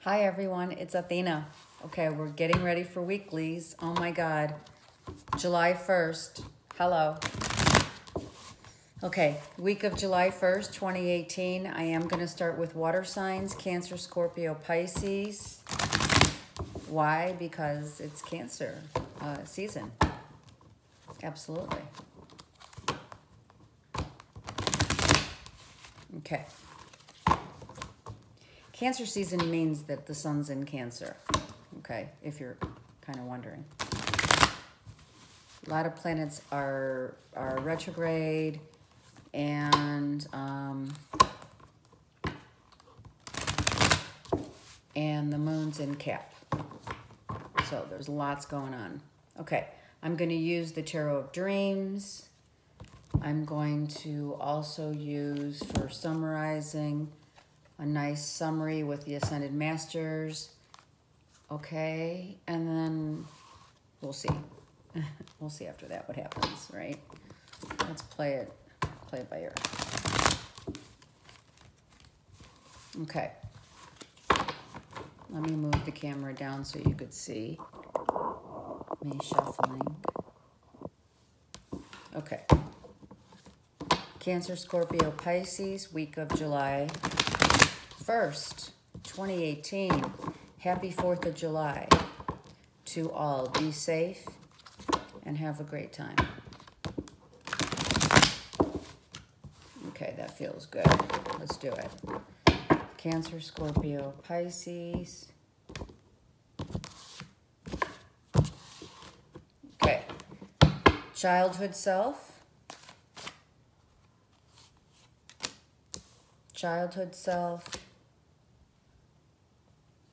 Hi everyone, it's Athena. Okay, we're getting ready for weeklies. Oh my God, July 1st. Hello. Okay, week of July 1st, 2018. I am going to start with water signs, Cancer, Scorpio, Pisces. Why? Because it's Cancer season. Absolutely. Okay. Cancer season means that the sun's in Cancer. Okay, if you're kind of wondering. A lot of planets are retrograde, and the moon's in Cap. So there's lots going on. Okay, I'm going to use the Tarot of Dreams. I'm going to also use, for summarizing, a nice summary with the Ascended Masters. Okay, and then we'll see. We'll see after that what happens, right? Let's play it by ear. Okay. Let me move the camera down so you could see me shuffling. Okay. Cancer, Scorpio, Pisces, week of July 1st, 2018. Happy 4th of July to all. Be safe and have a great time. Okay, that feels good. Let's do it. Cancer, Scorpio, Pisces. Okay. Childhood self. Childhood self.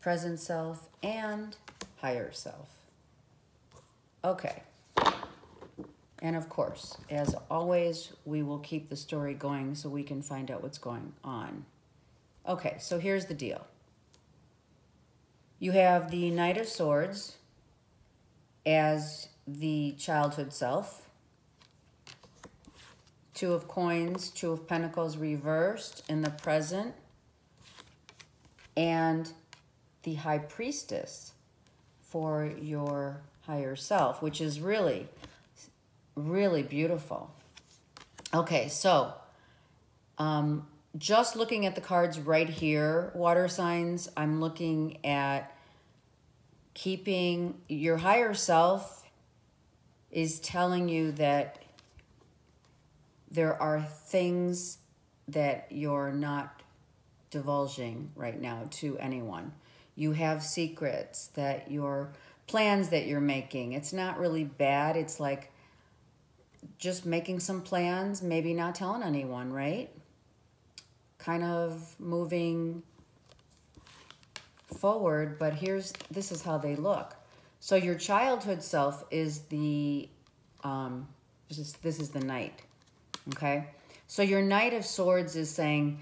Present self and higher self. Okay. And of course, as always, we will keep the story going so we can find out what's going on. Okay, so here's the deal. You have the Knight of Swords as the childhood self. Two of Coins, Two of Pentacles reversed in the present. And the High Priestess for your higher self, which is really, really beautiful. Okay, so just looking at the cards right here, water signs, I'm looking at keeping your higher self is telling you that there are things that you're not divulging right now to anyone. You have secrets that your plans that you're making. It's not really bad. It's like just making some plans, maybe not telling anyone, right? Kind of moving forward, but this is how they look. So your childhood self is the this is the Knight. Okay? So your Knight of Swords is saying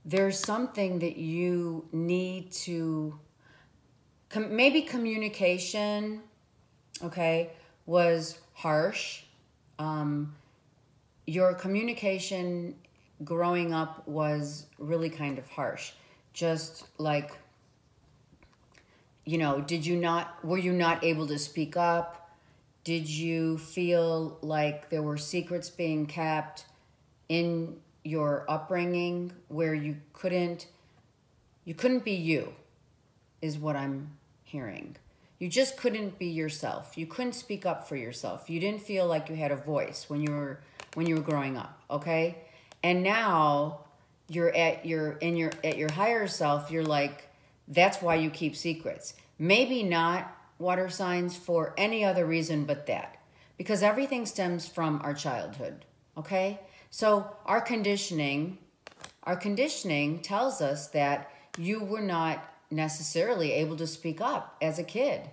there's something that you need to maybe communication, okay, was harsh. Your communication growing up was really kind of harsh. Just like, you know, were you not able to speak up? Did you feel like there were secrets being kept in your upbringing where you couldn't be you, is what I'm hearing. You just couldn't be yourself. You couldn't speak up for yourself. You didn't feel like you had a voice when you were growing up, okay? And now you're at your higher self, you're like, that's why you keep secrets. Maybe not, water signs, for any other reason but that. Because everything stems from our childhood, okay? So our conditioning tells us that you were not necessarily able to speak up as a kid.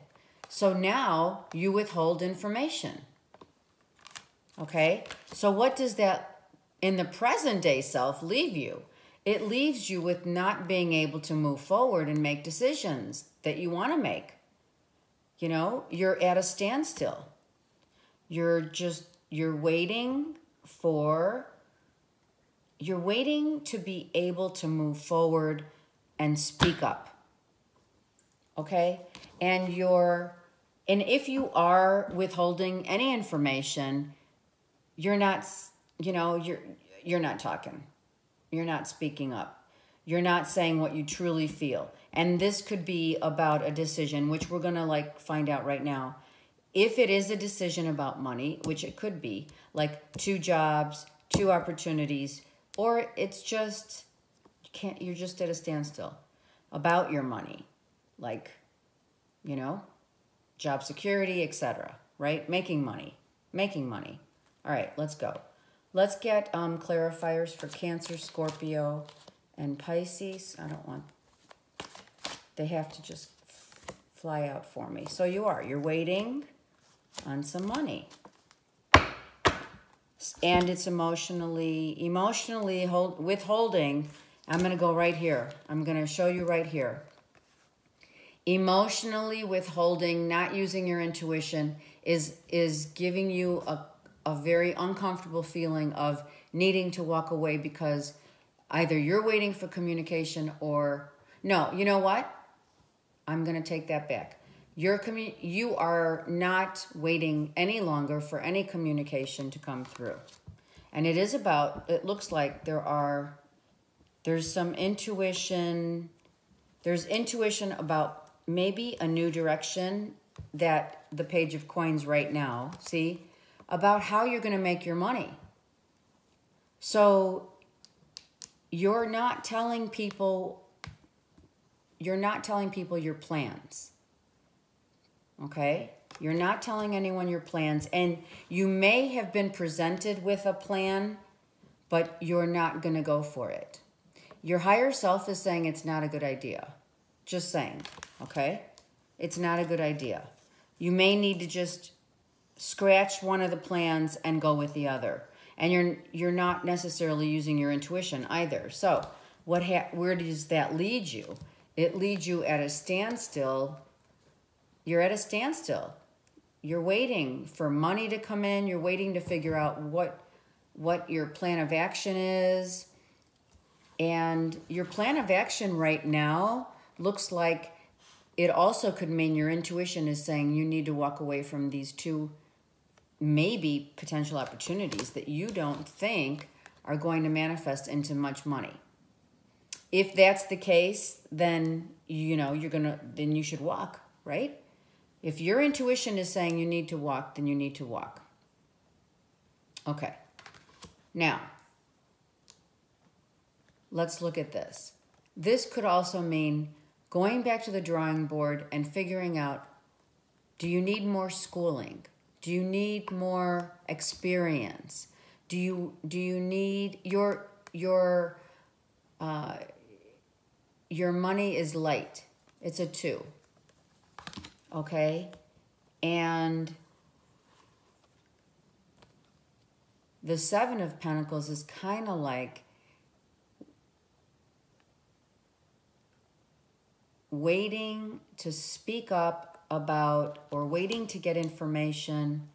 So now you withhold information. Okay? So what does that, in the present day self, leave you? It leaves you with not being able to move forward and make decisions that you want to make. You know, you're at a standstill. You're waiting to be able to move forward and speak up. okay? And if you are withholding any information, you're not, you're not talking. You're not speaking up. You're not saying what you truly feel. And this could be about a decision, which we're going to find out right now. If it is a decision about money, which it could be, like 2 jobs, 2 opportunities, or it's just you're just at a standstill about your money, job security, etc., right? Making money. All right, let's go. Let's get clarifiers for Cancer, Scorpio, and Pisces. I don't want, they have to just fly out for me. So you're waiting on some money. And it's emotionally withholding. I'm going to go right here. I'm going to show you right here. Emotionally withholding, not using your intuition, is giving you a very uncomfortable feeling of needing to walk away because either you're waiting for communication or... No, you know what? I'm going to take that back. You are not waiting any longer for any communication to come through. And it looks like there's some intuition. There's intuition about maybe a new direction that the Page of Coins right now, see, about how you're going to make your money. So you're not telling people your plans. Okay? You're not telling anyone your plans, and you may have been presented with a plan, but you're not going to go for it. Your higher self is saying it's not a good idea. Just saying, okay? It's not a good idea. You may need to just scratch one of the plans and go with the other. And you're not necessarily using your intuition either. So where does that lead you? It leads you at a standstill. You're at a standstill. You're waiting for money to come in. You're waiting to figure out what your plan of action is. And your plan of action right now looks like it also could mean your intuition is saying you need to walk away from these 2 maybe potential opportunities that you don't think are going to manifest into much money. If that's the case, then then you should walk, right? If your intuition is saying you need to walk, then you need to walk. Okay. Now, let's look at this. This could also mean going back to the drawing board and figuring out, do you need more schooling? Do you need more experience? Do you need your money is light. It's a 2. Okay? And the 7 of Pentacles is kind of like waiting to speak up about or waiting to get information.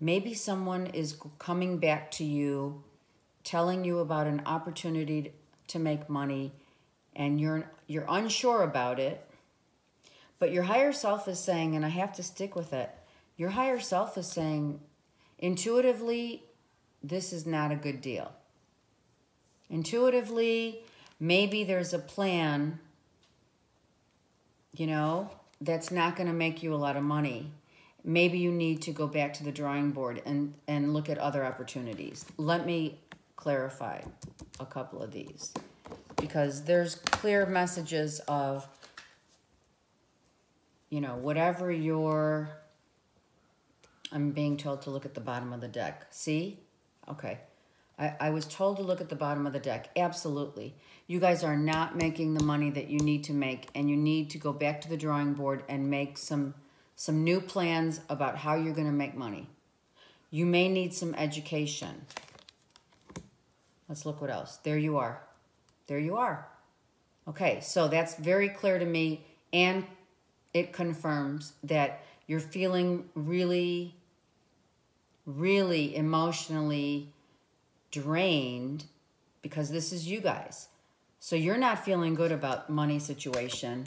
Maybe someone is coming back to you, telling you about an opportunity to make money, and you're unsure about it. But your higher self is saying, and I have to stick with it, your higher self is saying, intuitively, this is not a good deal. Intuitively, maybe there's a plan, that's not going to make you a lot of money. Maybe you need to go back to the drawing board and look at other opportunities. Let me clarify a couple of these, because there's clear messages of, whatever I'm being told to look at the bottom of the deck. See? Okay. I was told to look at the bottom of the deck. Absolutely. You guys are not making the money that you need to make, and you need to go back to the drawing board and make some new plans about how you're going to make money. You may need some education. Let's look what else. There you are. There you are. Okay, so that's very clear to me, and it confirms that you're feeling really, really emotionally drained because this is you guys. So you're not feeling good about money situation.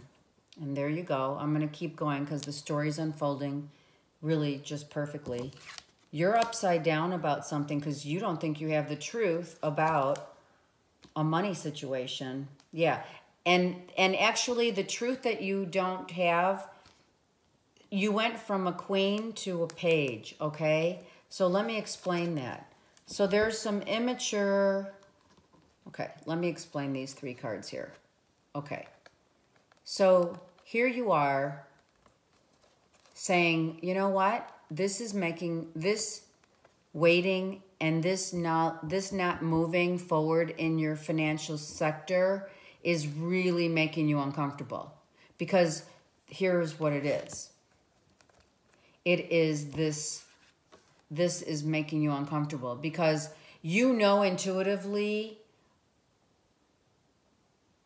And there you go. I'm going to keep going because the story's unfolding really just perfectly. You're upside down about something because you don't think you have the truth about a money situation. Yeah. And actually the truth that you don't have, you went from a queen to a page, okay? So let me explain that. So there's some immature... Okay, let me explain these 3 cards here. Okay. So here you are saying, you know what? This is making this waiting and this not moving forward in your financial sector is really making you uncomfortable. Because here's what it is. It is this is making you uncomfortable because you know intuitively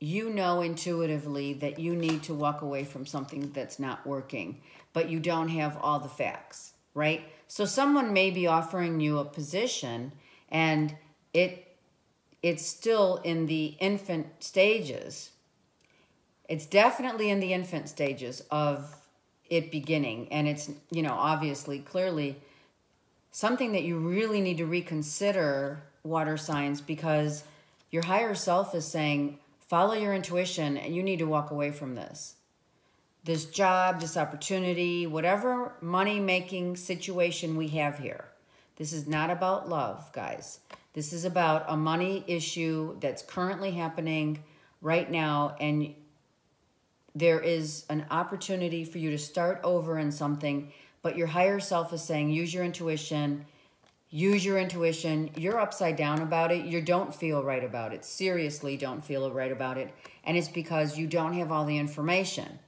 that you need to walk away from something that's not working, but you don't have all the facts, right? So someone may be offering you a position and it's still in the infant stages. It's definitely in the infant stages of it beginning. And it's, obviously, clearly something that you really need to reconsider, water signs, because your higher self is saying, follow your intuition and you need to walk away from this. This job, this opportunity, whatever money-making situation we have here. This is not about love, guys. This is about a money issue that's currently happening right now, and there is an opportunity for you to start over in something, but your higher self is saying, use your intuition. Use your intuition. You're upside down about it. You don't feel right about it. Seriously, don't feel right about it. And it's because you don't have all the information.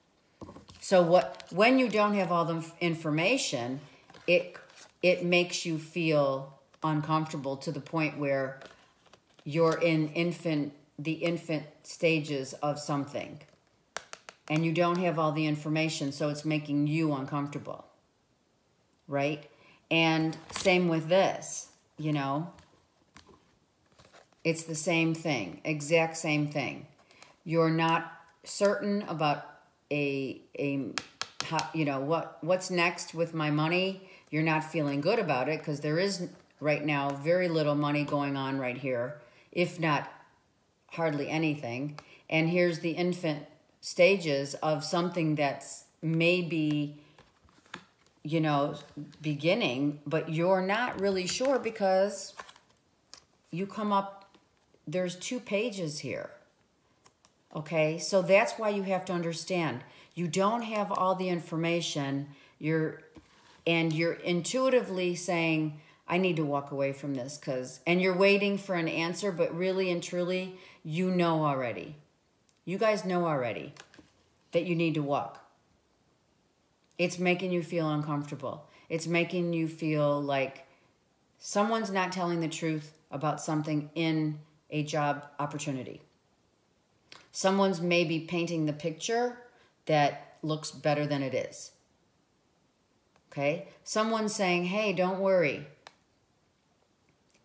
So when you don't have all the information, it makes you feel uncomfortable to the point where you're in the infant stages of something. And you don't have all the information, so it's making you uncomfortable. Right? And same with this, it's the same thing, exact same thing. You're not certain about what's next with my money. You're not feeling good about it because there is right now very little money going on right here, if not hardly anything. And here's the infant stages of something that's maybe beginning, but you're not really sure because there's 2 pages here. Okay, so that's why you have to understand. You don't have all the information. You're intuitively saying, I need to walk away from this and you're waiting for an answer, but really and truly, you know already. You guys know already that you need to walk. It's making you feel uncomfortable. It's making you feel like someone's not telling the truth about something in a job opportunity. Someone's maybe painting the picture that looks better than it is. Okay? Someone's saying, hey, don't worry.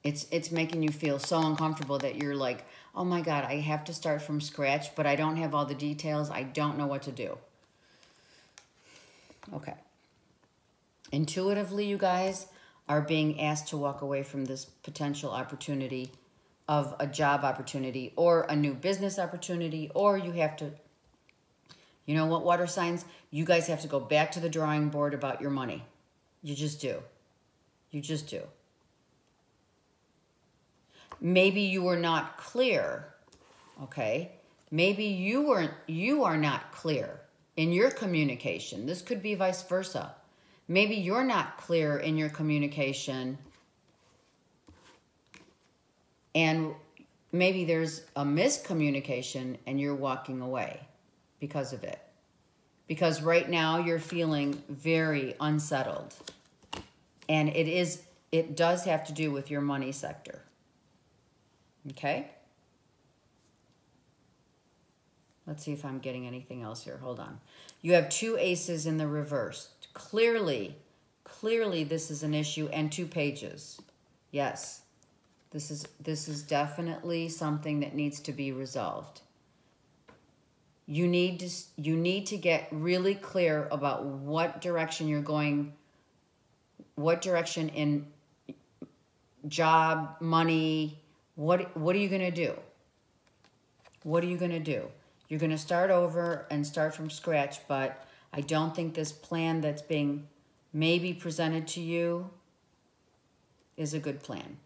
It's making you feel so uncomfortable that you're like, oh my God, I have to start from scratch, but I don't have all the details. I don't know what to do. Okay. Intuitively, you guys are being asked to walk away from this potential opportunity of a job opportunity or a new business opportunity, or you have to, you know what, water signs? You guys have to go back to the drawing board about your money. You just do. You just do. Maybe you were not clear, okay? Maybe you are not clear in your communication. This could be vice versa. Maybe you're not clear in your communication and maybe there's a miscommunication and you're walking away because of it. Because right now you're feeling very unsettled. And it does have to do with your money sector. Okay? Let's see if I'm getting anything else here. Hold on. You have 2 aces in the reverse. Clearly this is an issue, and 2 pages. Yes. This is definitely something that needs to be resolved. You need to get really clear about what direction you're going, what direction in job, money, what are you going to do? What are you going to do? You're going to start over and start from scratch, but I don't think this plan that's being maybe presented to you is a good plan.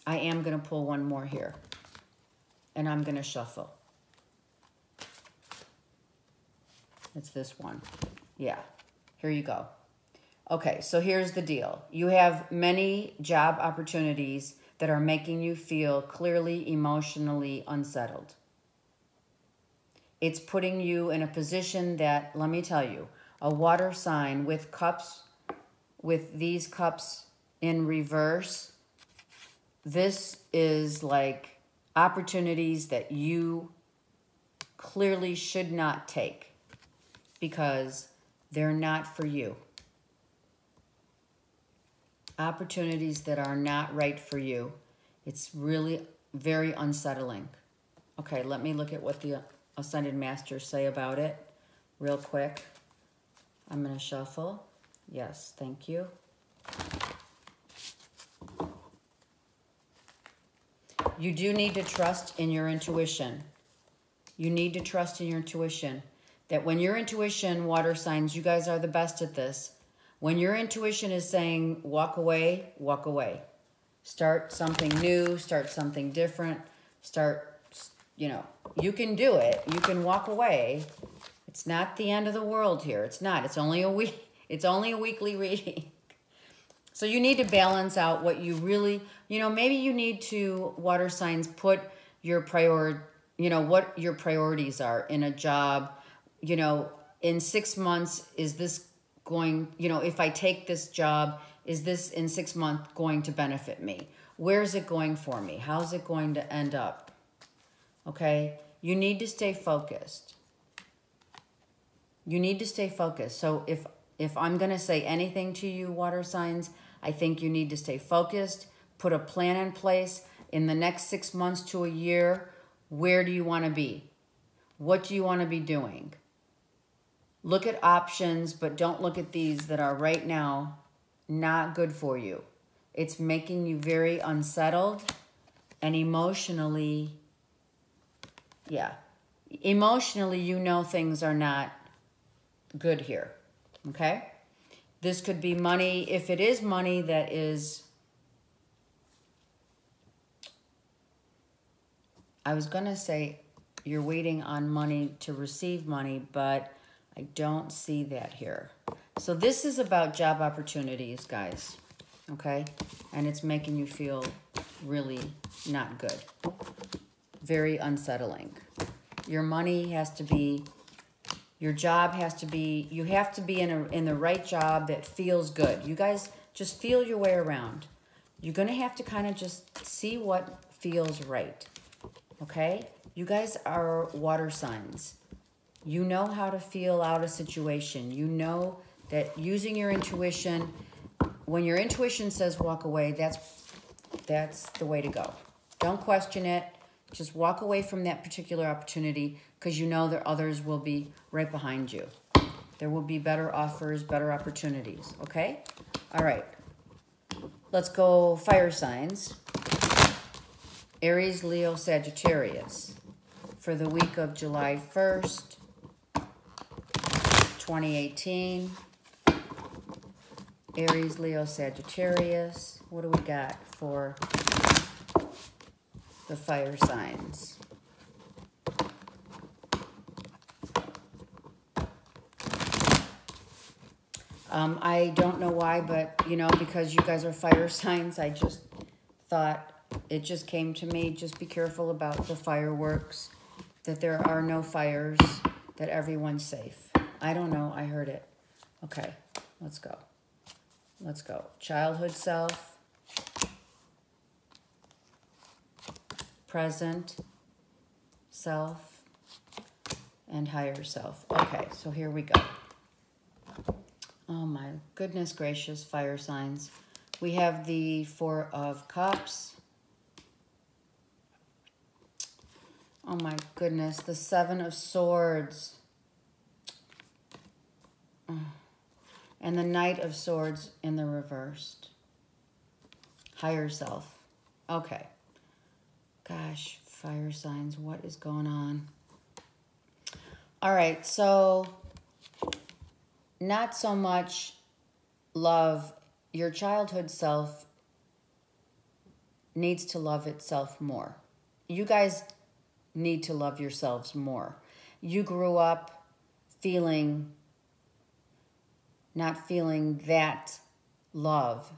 I am going to pull one more here, and I'm going to shuffle. It's this one. Yeah, here you go. Okay, so here's the deal. You have many job opportunities that are making you feel clearly emotionally unsettled. It's putting you in a position that, let me tell you, a water sign with cups, with these cups in reverse, this is like opportunities that you clearly should not take because they're not for you. Opportunities that are not right for you. It's really very unsettling. Okay, let me look at what the Ascended Masters say about it real quick. I'm going to shuffle. Yes, thank you. You do need to trust in your intuition. You need to trust in your intuition. That when your intuition, water signs, you guys are the best at this. When your intuition is saying, walk away, walk away. Start something new, start something different, you can do it. You can walk away. It's not the end of the world here. It's not. It's only a week. It's only a weekly reading. So you need to balance out what you really, maybe you need to, water signs, put your what your priorities are in a job. In 6 months, is this going, if I take this job, is this in 6 months going to benefit me? Where's it going for me? How's it going to end up? Okay? You need to stay focused. You need to stay focused. So if I'm going to say anything to you, water signs, I think you need to stay focused, put a plan in place. In the next 6 months to a year, where do you want to be? What do you want to be doing? Look at options, but don't look at these that are right now not good for you. It's making you very unsettled and emotionally, emotionally, things are not good here, okay? This could be money. If it is money that is, I was going to say you're waiting on money to receive money, but I don't see that here. So this is about job opportunities, guys, okay? And it's making you feel really not good. Very unsettling. Your money has to be, your job has to be, you have to be in the right job that feels good. You guys just feel your way around. You're going to have to kind of just see what feels right, okay? You guys are water signs. You know how to feel out a situation. You know that using your intuition, when your intuition says walk away, that's the way to go. Don't question it. Just walk away from that particular opportunity because you know that others will be right behind you. There will be better offers, better opportunities, okay? All right. Let's go fire signs. Aries, Leo, Sagittarius. For the week of July 1st, 2018. Aries, Leo, Sagittarius. What do we got for the fire signs? I don't know why, but, because you guys are fire signs, I just thought, it just came to me, just be careful about the fireworks, that there are no fires, that everyone's safe. I don't know, I heard it. Okay, let's go. Let's go. Childhood self, present self, and higher self. Okay, so here we go. Oh my goodness gracious, fire signs. We have the Four of Cups. Oh my goodness. The Seven of Swords. And the Knight of Swords in the reversed. Higher self. Okay. Gosh, fire signs, what is going on? All right, so not so much love. Your childhood self needs to love itself more. You guys need to love yourselves more. You grew up not feeling that love,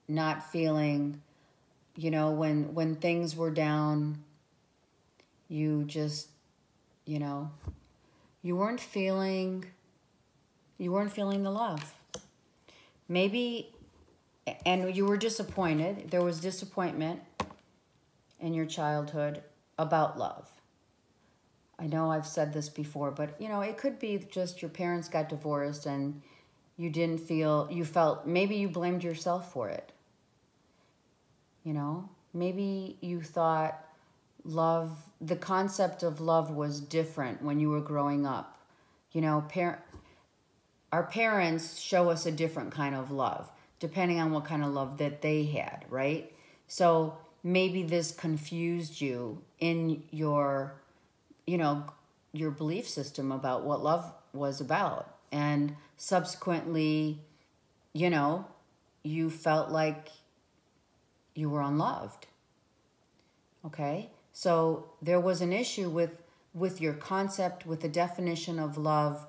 not feeling, when things were down, you just, you weren't feeling the love. Maybe, and you were disappointed. There was disappointment in your childhood about love. I know I've said this before, but it could be just your parents got divorced and you felt, maybe you blamed yourself for it. Maybe you thought the concept of love was different when you were growing up. Our parents show us a different kind of love, depending on what kind of love that they had, right? So maybe this confused you in your belief system about what love was about. And subsequently, you felt like you were unloved. Okay? So there was an issue with your concept, with the definition of love,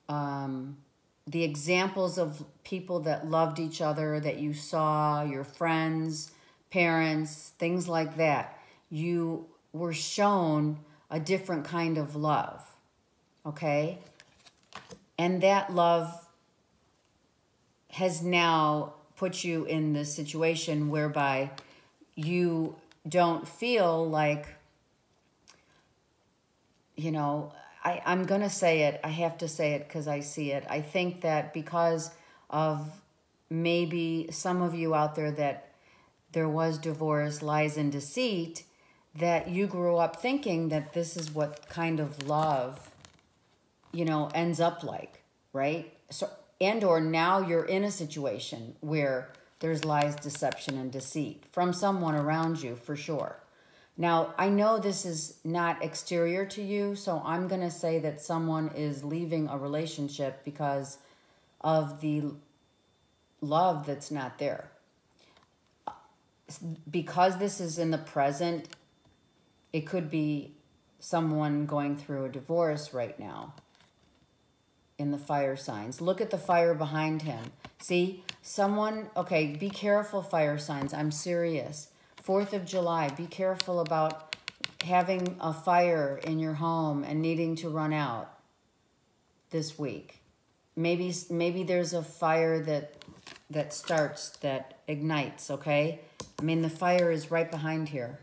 the examples of people that loved each other that you saw, your friends, parents, things like that. You were shown a different kind of love, okay? And that love has now put you in this situation whereby you don't feel like, I'm going to say it. I have to say it because I see it. I think that because of maybe some of you out there that there was divorce, lies, and deceit, that you grew up thinking that this is what kind of love, ends up like, right? So, or now you're in a situation where there's lies, deception, and deceit from someone around you, for sure. Now, I know this is not exterior to you, so I'm going to say that someone is leaving a relationship because of the love that's not there. Because this is in the present, it could be someone going through a divorce right now in the fire signs. Look at the fire behind him. See, okay, be careful, fire signs. I'm serious. 4th of July, be careful about having a fire in your home and needing to run out this week. Maybe there's a fire that starts, that ignites, okay? The fire is right behind here,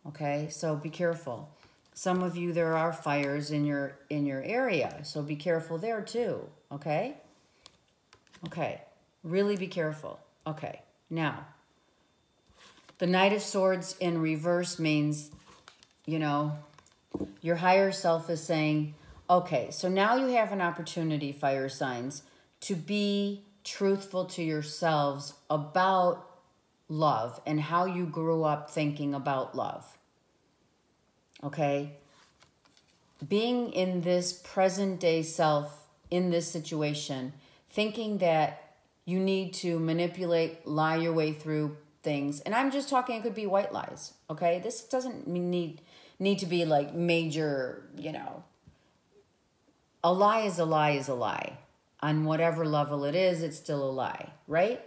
okay? So be careful. Some of you, there are fires in your area, so be careful there too, okay? Okay, really be careful. Okay, now, the Knight of Swords in reverse means, your higher self is saying, okay, so now you have an opportunity, fire signs, to be truthful to yourselves about love and how you grew up thinking about love. Okay? Being in this present day self, in this situation, thinking that you need to manipulate, lie your way through things. And I'm just talking, it could be white lies, okay? This doesn't need to be like major, A lie is a lie is a lie. On whatever level it is, it's still a lie, right?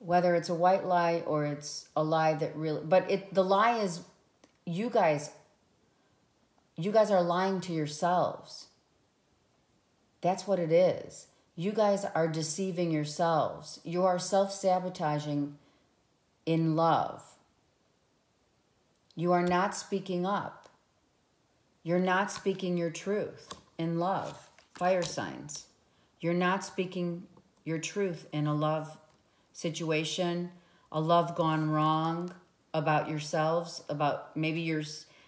Whether it's a white lie or it's a lie that really... But the lie is, you guys are lying to yourselves. That's what it is. You guys are deceiving yourselves. You are self-sabotaging in love. You are not speaking up. You're not speaking your truth in love. Fire signs. You're not speaking your truth in a love situation, a love gone wrong, about yourselves, about maybe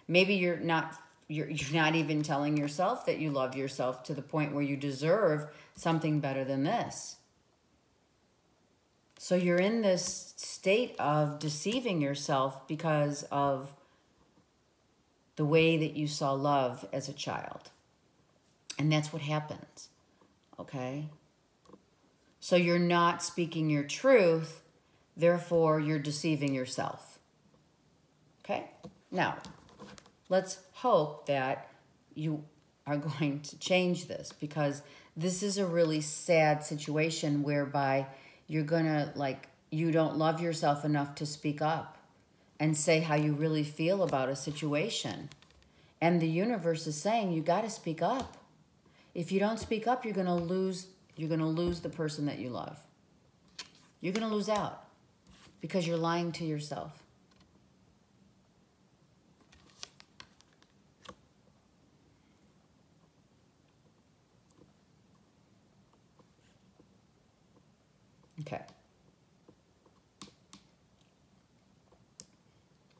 Maybe you're not even telling yourself that you love yourself to the point where you deserve something better than this. So you're in this state of deceiving yourself because of the way that you saw love as a child. And that's what happens, okay? So you're not speaking your truth, therefore you're deceiving yourself, okay? Now, let's hope that you are going to change this, because this is a really sad situation whereby you're gonna, like, you don't love yourself enough to speak up and say how you really feel about a situation. And the universe is saying you got to speak up. If you don't speak up, you're going to lose the person that you love. You're going to lose out because you're lying to yourself. Okay.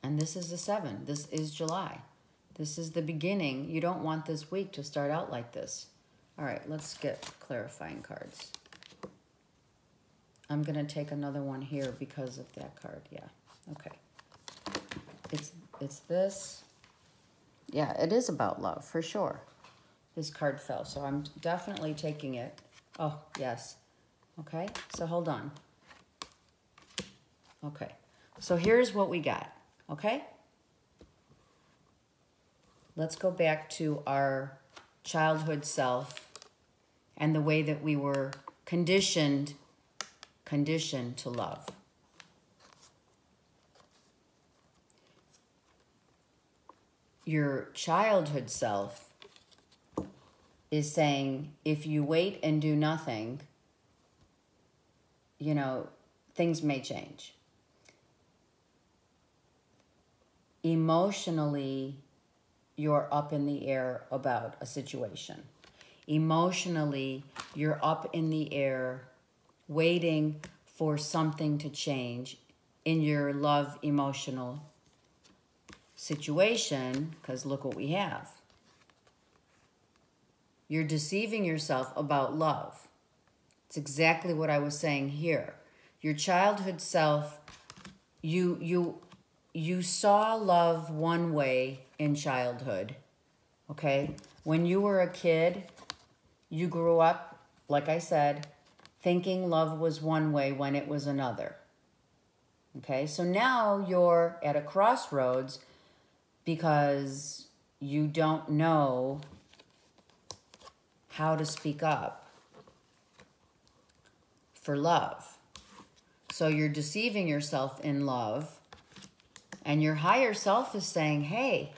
And this is the 7. This is July. This is the beginning. You don't want this week to start out like this. All right, let's get clarifying cards. I'm going to take another one here because of that card. Yeah, okay. It's this. Yeah, it is about love, for sure. This card fell, so I'm definitely taking it. Oh, yes. Okay, so hold on. Okay, so here's what we got, okay? Let's go back to our childhood self and the way that we were conditioned to love. Your childhood self is saying, if you wait and do nothing, you know, things may change. Emotionally, you're up in the air about a situation. Emotionally, you're up in the air waiting for something to change in your love emotional situation, because look what we have. You're deceiving yourself about love. It's exactly what I was saying here. Your childhood self, you saw love one way in childhood, okay? When you were a kid, you grew up, like I said, thinking love was one way when it was another. Okay, so now you're at a crossroads because you don't know how to speak up for love. So you're deceiving yourself in love, and your higher self is saying, hey,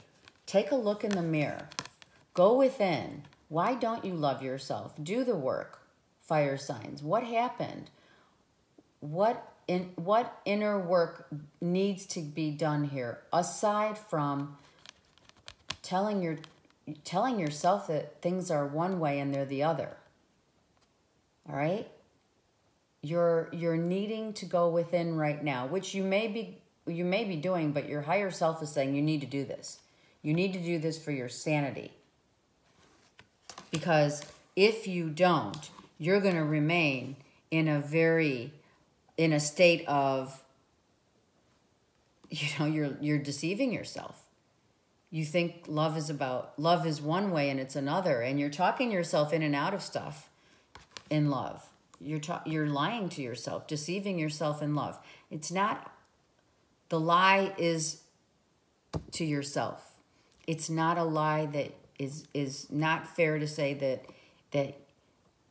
take a look in the mirror. Go within. Why don't you love yourself? Do the work, fire signs. What happened? What inner work needs to be done here, aside from telling yourself that things are one way and they're the other? All right? You're needing to go within right now, which you may be doing, but your higher self is saying you need to do this. You need to do this for your sanity. Because if you don't, you're going to remain in a state of, you're deceiving yourself. You think love is one way and it's another, and you're talking yourself in and out of stuff in love. You're lying to yourself, deceiving yourself in love. It's not, the lie is to yourself. It's not a lie that is not fair to say that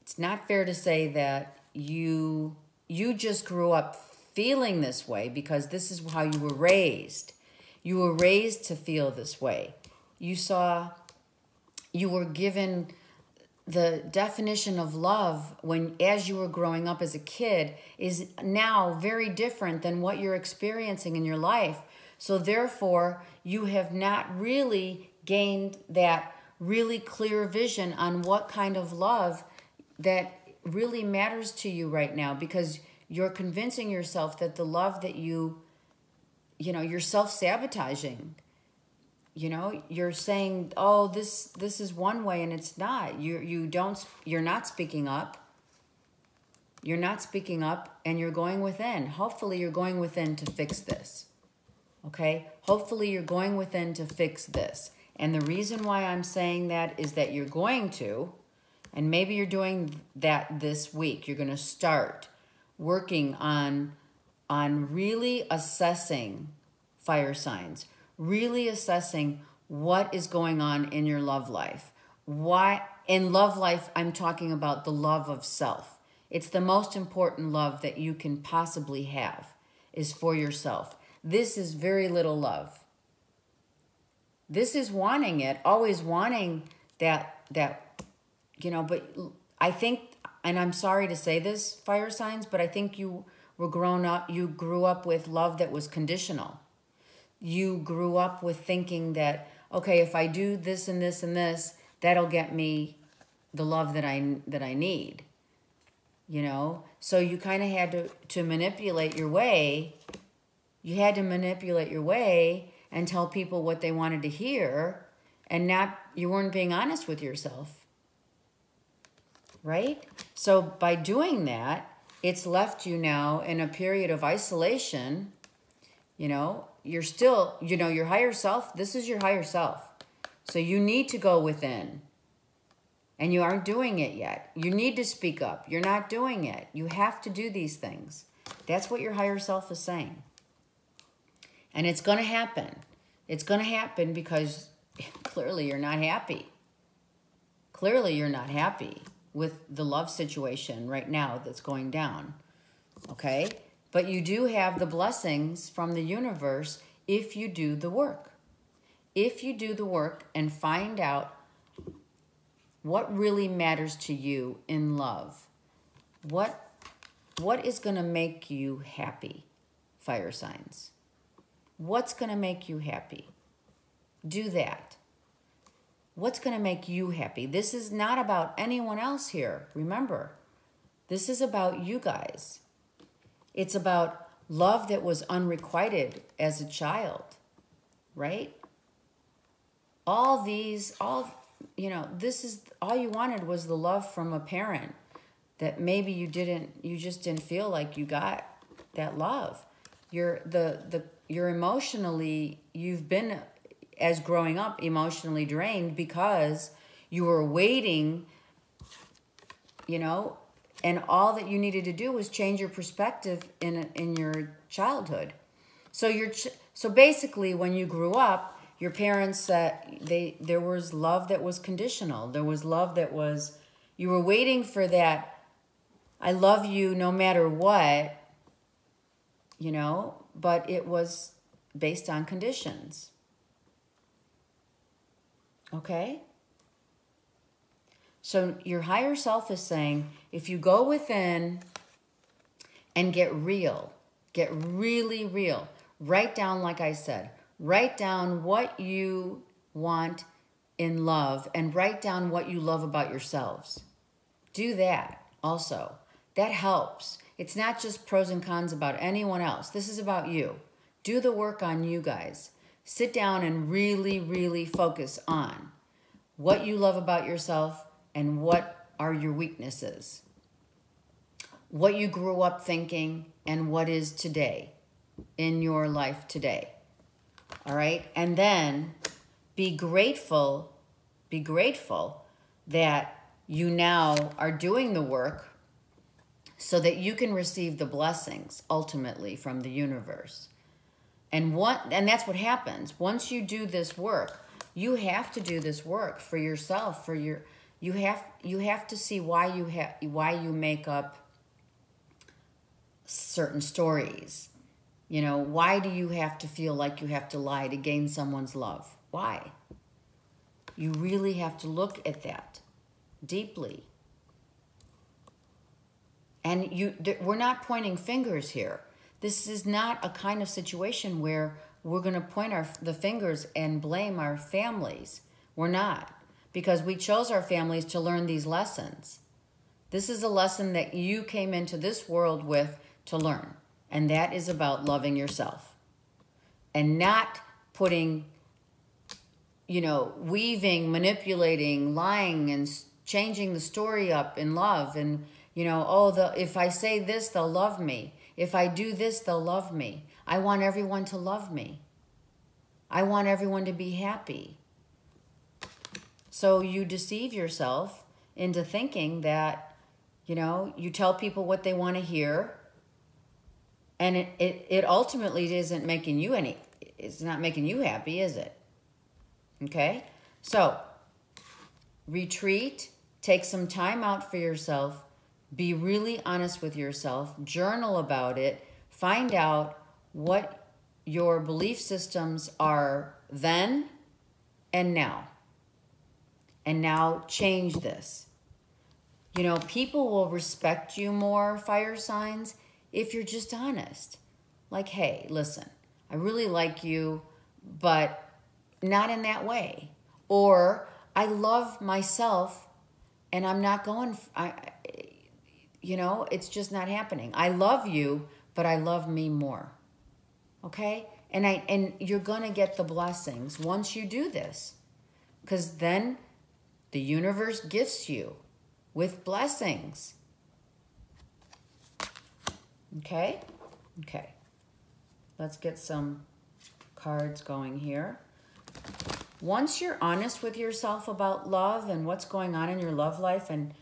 it's not fair to say that you just grew up feeling this way because this is how you were raised. You were raised to feel this way. You were given the definition of love as you were growing up as a kid is now very different than what you're experiencing in your life. So therefore, you have not really gained that really clear vision on what kind of love that really matters to you right now, because you're convincing yourself that the love that you're self-sabotaging. you're saying, oh, this is one way, and it's not. You're not speaking up. You're not speaking up, and you're going within. Hopefully you're going within to fix this. Okay? Hopefully you're going within to fix this. And the reason why I'm saying that is that you're going to, and maybe you're doing that this week. You're going to start working on really assessing fire signs, really assessing what is going on in your love life. Why in love life, I'm talking about the love of self. It's the most important love that you can possibly have is for yourself. This is very little love. This is wanting it, always wanting that, but I think, and I'm sorry to say this, fire signs, but I think you grew up with love that was conditional. You grew up with thinking that, okay, if I do this and this and this, that'll get me the love that I need. So you kind of had to manipulate your way. You had to manipulate your way and tell people what they wanted to hear, and you weren't being honest with yourself. Right? So by doing that, it's left you now in a period of isolation. You're still, your higher self, this is your higher self. So you need to go within. And you aren't doing it yet. You need to speak up. You're not doing it. You have to do these things. That's what your higher self is saying. And it's going to happen. It's going to happen because clearly you're not happy. Clearly you're not happy with the love situation right now that's going down. Okay? But you do have the blessings from the universe if you do the work. If you do the work and find out what really matters to you in love. What is going to make you happy, fire signs? What's going to make you happy? Do that. What's going to make you happy? This is not about anyone else here. Remember, this is about you guys. It's about love that was unrequited as a child, right? This is all you wanted was the love from a parent that maybe you just didn't feel like you got that love. You're emotionally, you've been, as growing up, emotionally drained because you were waiting, and all that you needed to do was change your perspective in your childhood. So basically when you grew up, your parents there was love that was conditional. There was love that was, you were waiting for that, I love you no matter what, but it was based on conditions. Okay? So your higher self is saying, if you go within and get real, get really real, write down, like I said, write down what you want in love and write down what you love about yourselves. Do that also. That helps. It's not just pros and cons about anyone else. This is about you. Do the work on you guys. Sit down and really, really focus on what you love about yourself and what are your weaknesses. What you grew up thinking and what is today in your life today. All right? And then be grateful that you now are doing the work so that you can receive the blessings ultimately from the universe. And that's what happens. Once you do this work, you have to do this work for yourself, you have to see why you make up certain stories. Why do you have to feel like you have to lie to gain someone's love? Why? You really have to look at that deeply. And we're not pointing fingers here. This is not a kind of situation where we're going to point the fingers and blame our families. We're not. Because we chose our families to learn these lessons. This is a lesson that you came into this world with to learn. And that is about loving yourself. And not putting weaving, manipulating, lying, and changing the story up in love. And, if I say this, they'll love me. If I do this, they'll love me. I want everyone to love me. I want everyone to be happy. So you deceive yourself into thinking that, you tell people what they want to hear, and it ultimately isn't making you it's not making you happy, is it? Okay? So, retreat, take some time out for yourself, be really honest with yourself, journal about it, find out what your belief systems are then and now. And now change this. People will respect you more, fire signs, if you're just honest. Like, hey, listen, I really like you, but not in that way. Or I love myself and I'm not going, it's just not happening. I love you, but I love me more. Okay? And you're going to get the blessings once you do this. Because then the universe gifts you with blessings. Okay? Okay. Let's get some cards going here. Once you're honest with yourself about love and what's going on in your love life, and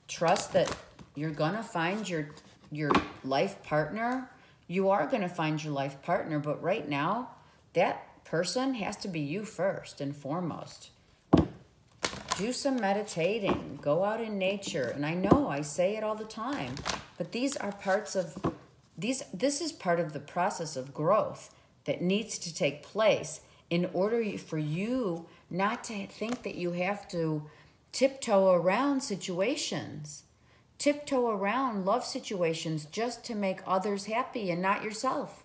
trust that you're going to find your life partner, you are going to find your life partner. But right now, that person has to be you first and foremost. Do some meditating. Go out in nature. And I know I say it all the time, but these are parts of this is part of the process of growth that needs to take place in order for you not to think that you have to tiptoe around situations, tiptoe around love situations just to make others happy and not yourself.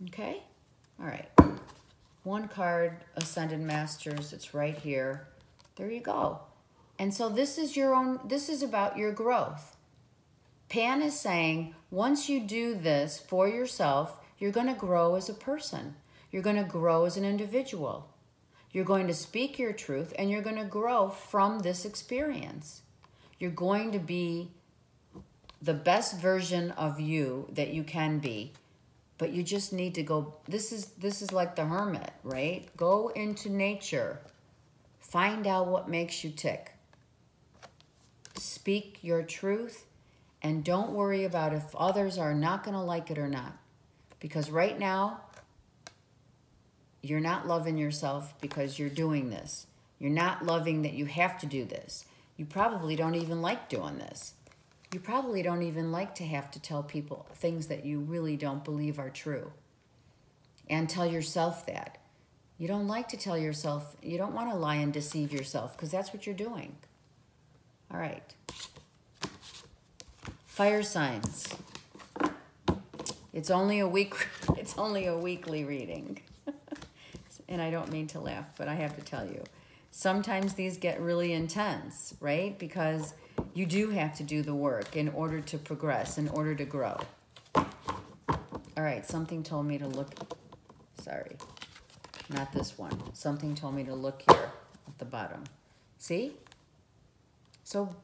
Okay? All right. One card, Ascended Masters, it's right here. There you go. And so this is about your growth. Pan is saying, once you do this for yourself, you're going to grow as a person. You're going to grow as an individual. You're going to speak your truth, and you're going to grow from this experience. You're going to be the best version of you that you can be. But you just need to go, this is like the hermit, right? Go into nature. Find out what makes you tick. Speak your truth, and don't worry about if others are not going to like it or not. Because right now, you're not loving yourself because you're doing this. You're not loving that you have to do this. You probably don't even like doing this. You probably don't even like to have to tell people things that you really don't believe are true. And tell yourself that. You don't like to tell yourself, you don't want to lie and deceive yourself because that's what you're doing. All right. Fire signs. It's only a weekly reading. And I don't mean to laugh, but I have to tell you. Sometimes these get really intense, right? Because you do have to do the work in order to progress, in order to grow. All right, something told me to look. Sorry, not this one. Something told me to look here at the bottom. See? So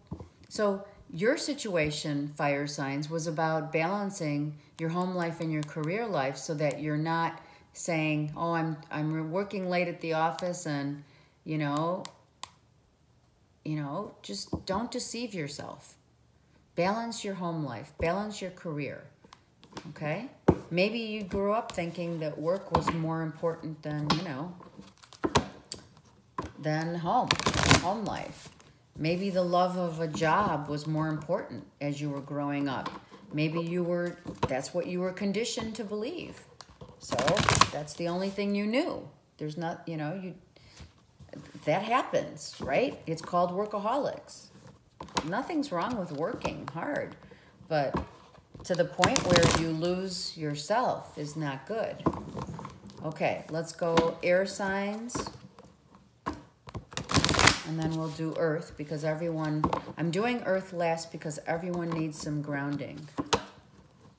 your situation, fire signs, was about balancing your home life and your career life so that you're not saying, oh, I'm working late at the office and, just don't deceive yourself. Balance your home life. Balance your career. Okay? Maybe you grew up thinking that work was more important than, than home life. Maybe the love of a job was more important as you were growing up. Maybe that's what you were conditioned to believe. So that's the only thing you knew. There's not, that happens, right? It's called workaholics. Nothing's wrong with working hard, but to the point where you lose yourself is not good. Okay, let's go air signs. And then we'll do earth because I'm doing earth last because everyone needs some grounding.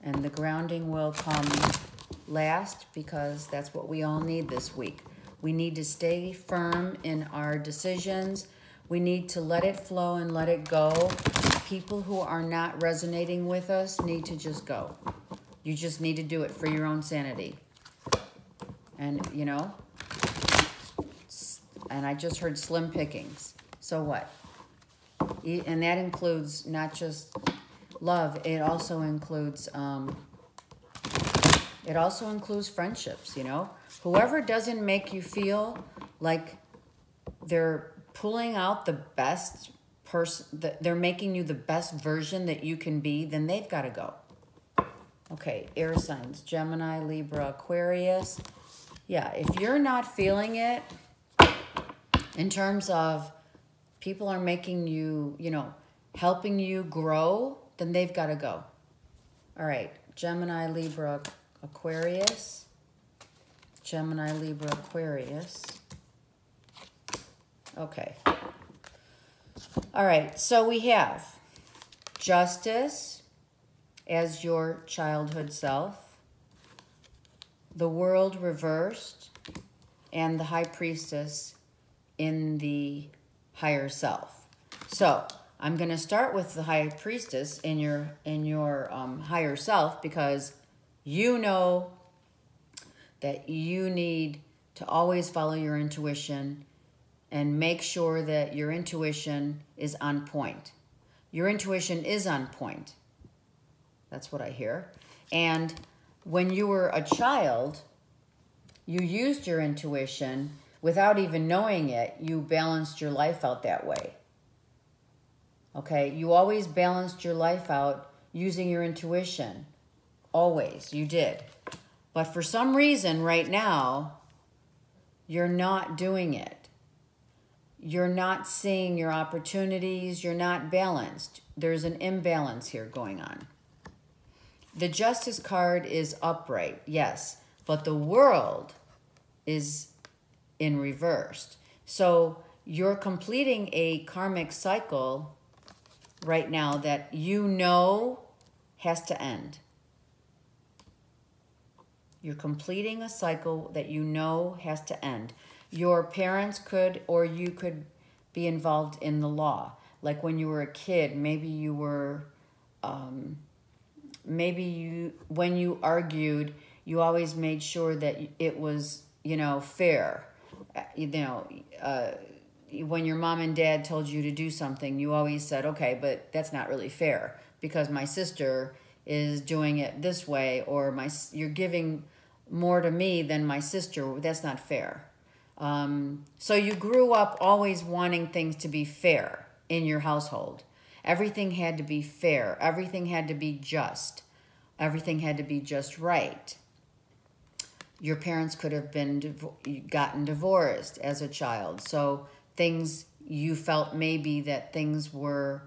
And the grounding will come last because that's what we all need this week. We need to stay firm in our decisions. We need to let it flow and let it go. People who are not resonating with us need to just go. You just need to do it for your own sanity. And, you know, and I just heard slim pickings. So what? And that includes not just love. It also includes friendships, you know. Whoever doesn't make you feel like they're pulling out the best person, they're making you the best version that you can be, then they've got to go. Okay, air signs, Gemini, Libra, Aquarius. Yeah, if you're not feeling it in terms of people are making you, you know, helping you grow, then they've got to go. All right, Gemini, Libra, Aquarius. Gemini, Libra, Aquarius. Okay. All right, so we have Justice as your childhood self, the World reversed, and the High Priestess in the higher self. So I'm going to start with the High Priestess in your higher self, because you know that you need to always follow your intuition and make sure that your intuition is on point. Your intuition is on point. That's what I hear. And when you were a child, you used your intuition without even knowing it. You balanced your life out that way. Okay? You always balanced your life out using your intuition. Always. You did. But for some reason right now, you're not doing it. You're not seeing your opportunities. You're not balanced. There's an imbalance here going on. The Justice card is upright, yes, but the World is in reversed. So you're completing a karmic cycle right now that you know has to end. You're completing a cycle that you know has to end. Your parents could, or you could be involved in the law. Like when you were a kid, maybe you were, when you argued, you always made sure that it was, you know, fair. When your mom and dad told you to do something, you always said, okay, but that's not really fair because my sister is doing it this way, or you're giving more to me than my sister. That's not fair. So you grew up always wanting things to be fair in your household. Everything had to be fair. Everything had to be just. Everything had to be just right. Your parents could have gotten divorced as a child. So things, you felt maybe that things were,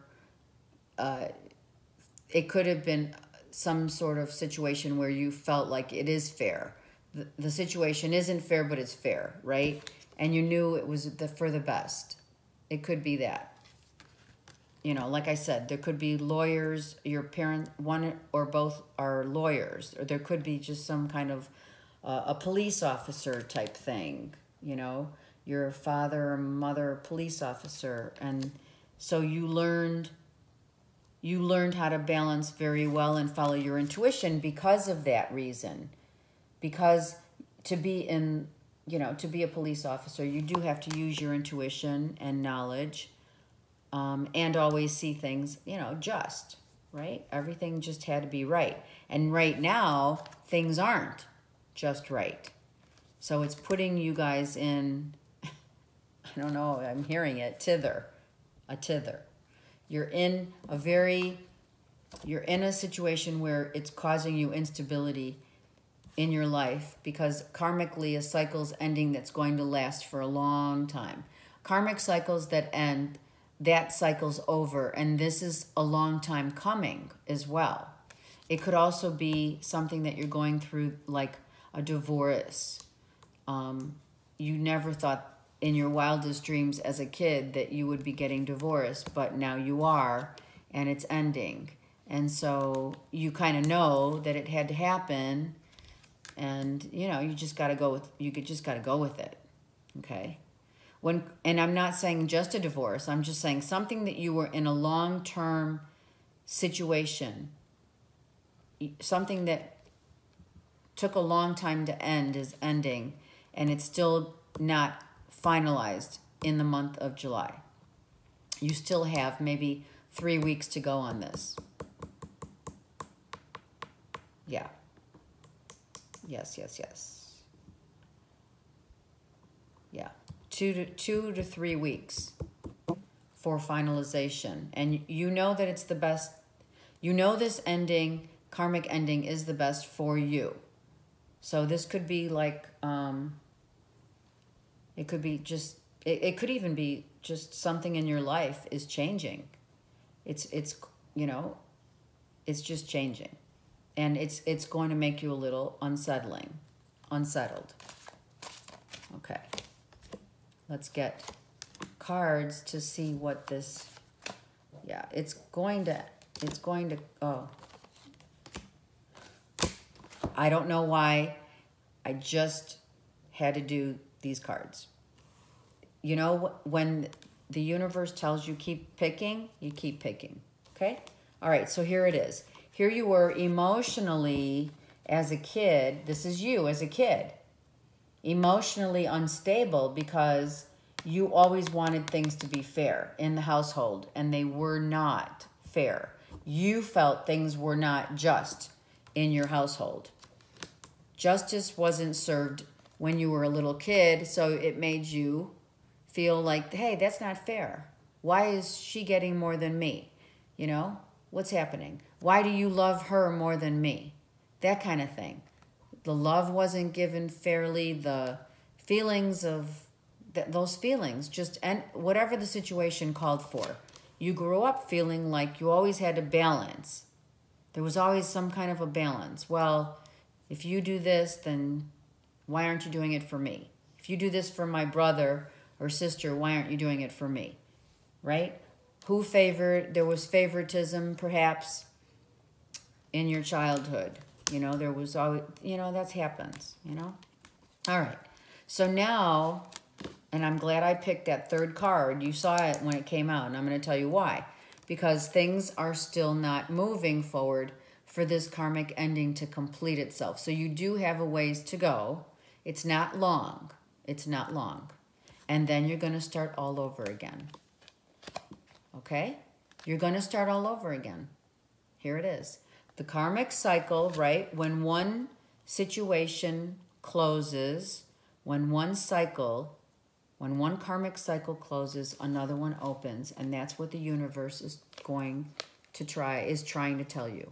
it could have been some sort of situation where you felt like it is fair. The situation isn't fair, but it's fair, right? And you knew it was for the best. It could be that. You know, like I said, there could be lawyers, your parent, one or both are lawyers, or there could be just some kind of a police officer type thing, you know, your father or mother, police officer. And so you learned how to balance very well and follow your intuition because of that reason. Because to be a police officer, you do have to use your intuition and knowledge, and always see things, you know, just, right? Everything just had to be right. And right now, things aren't just right. So it's putting you guys in, I don't know, I'm hearing it, a tither. You're in a situation where it's causing you instability in your life, because karmically a cycle's ending that's going to last for a long time. Karmic cycles that end, that cycle's over, and this is a long time coming as well. It could also be something that you're going through, like a divorce. You never thought in your wildest dreams as a kid that you would be getting divorced, but now you are, and it's ending. And so you kind of know that it had to happen, And, you know, you just got to go with, just got to go with it. Okay. And I'm not saying just a divorce. I'm just saying something that you were in a long-term situation, something that took a long time to end is ending, and it's still not finalized in the month of July. You still have maybe 3 weeks to go on this. Yeah. Yes. Yeah. 2 to 3 weeks for finalization. And you know that it's the best. You know this ending, karmic ending, is the best for you. So this could be like, it could be just, it could even be just something in your life is changing. It's you know, it's just changing. And it's going to make you a little unsettled. Okay. Let's get cards to see what this, yeah, it's going to, oh. I don't know why I just had to do these cards. You know, when the universe tells you keep picking, you keep picking, okay? All right, so here it is. Here you were emotionally as a kid. This is you as a kid. Emotionally unstable because you always wanted things to be fair in the household, and they were not fair. You felt things were not just in your household. Justice wasn't served when you were a little kid, so it made you feel like, hey, that's not fair. Why is she getting more than me? You know, what's happening? Why do you love her more than me? That kind of thing. The love wasn't given fairly. The feelings of those feelings, just, and whatever the situation called for. You grew up feeling like you always had to balance. There was always some kind of a balance. Well, if you do this, then why aren't you doing it for me? If you do this for my brother or sister, why aren't you doing it for me? Right? There was favoritism perhaps in your childhood. You know, there was always, you know, that happens, you know? All right. So now, and I'm glad I picked that third card. You saw it when it came out, and I'm going to tell you why. Because things are still not moving forward for this karmic ending to complete itself. So you do have a ways to go. It's not long. It's not long. And then you're going to start all over again. Okay? You're going to start all over again. Here it is. The karmic cycle, right? When one situation closes, when one karmic cycle closes, another one opens, and that's what the universe is trying to tell you.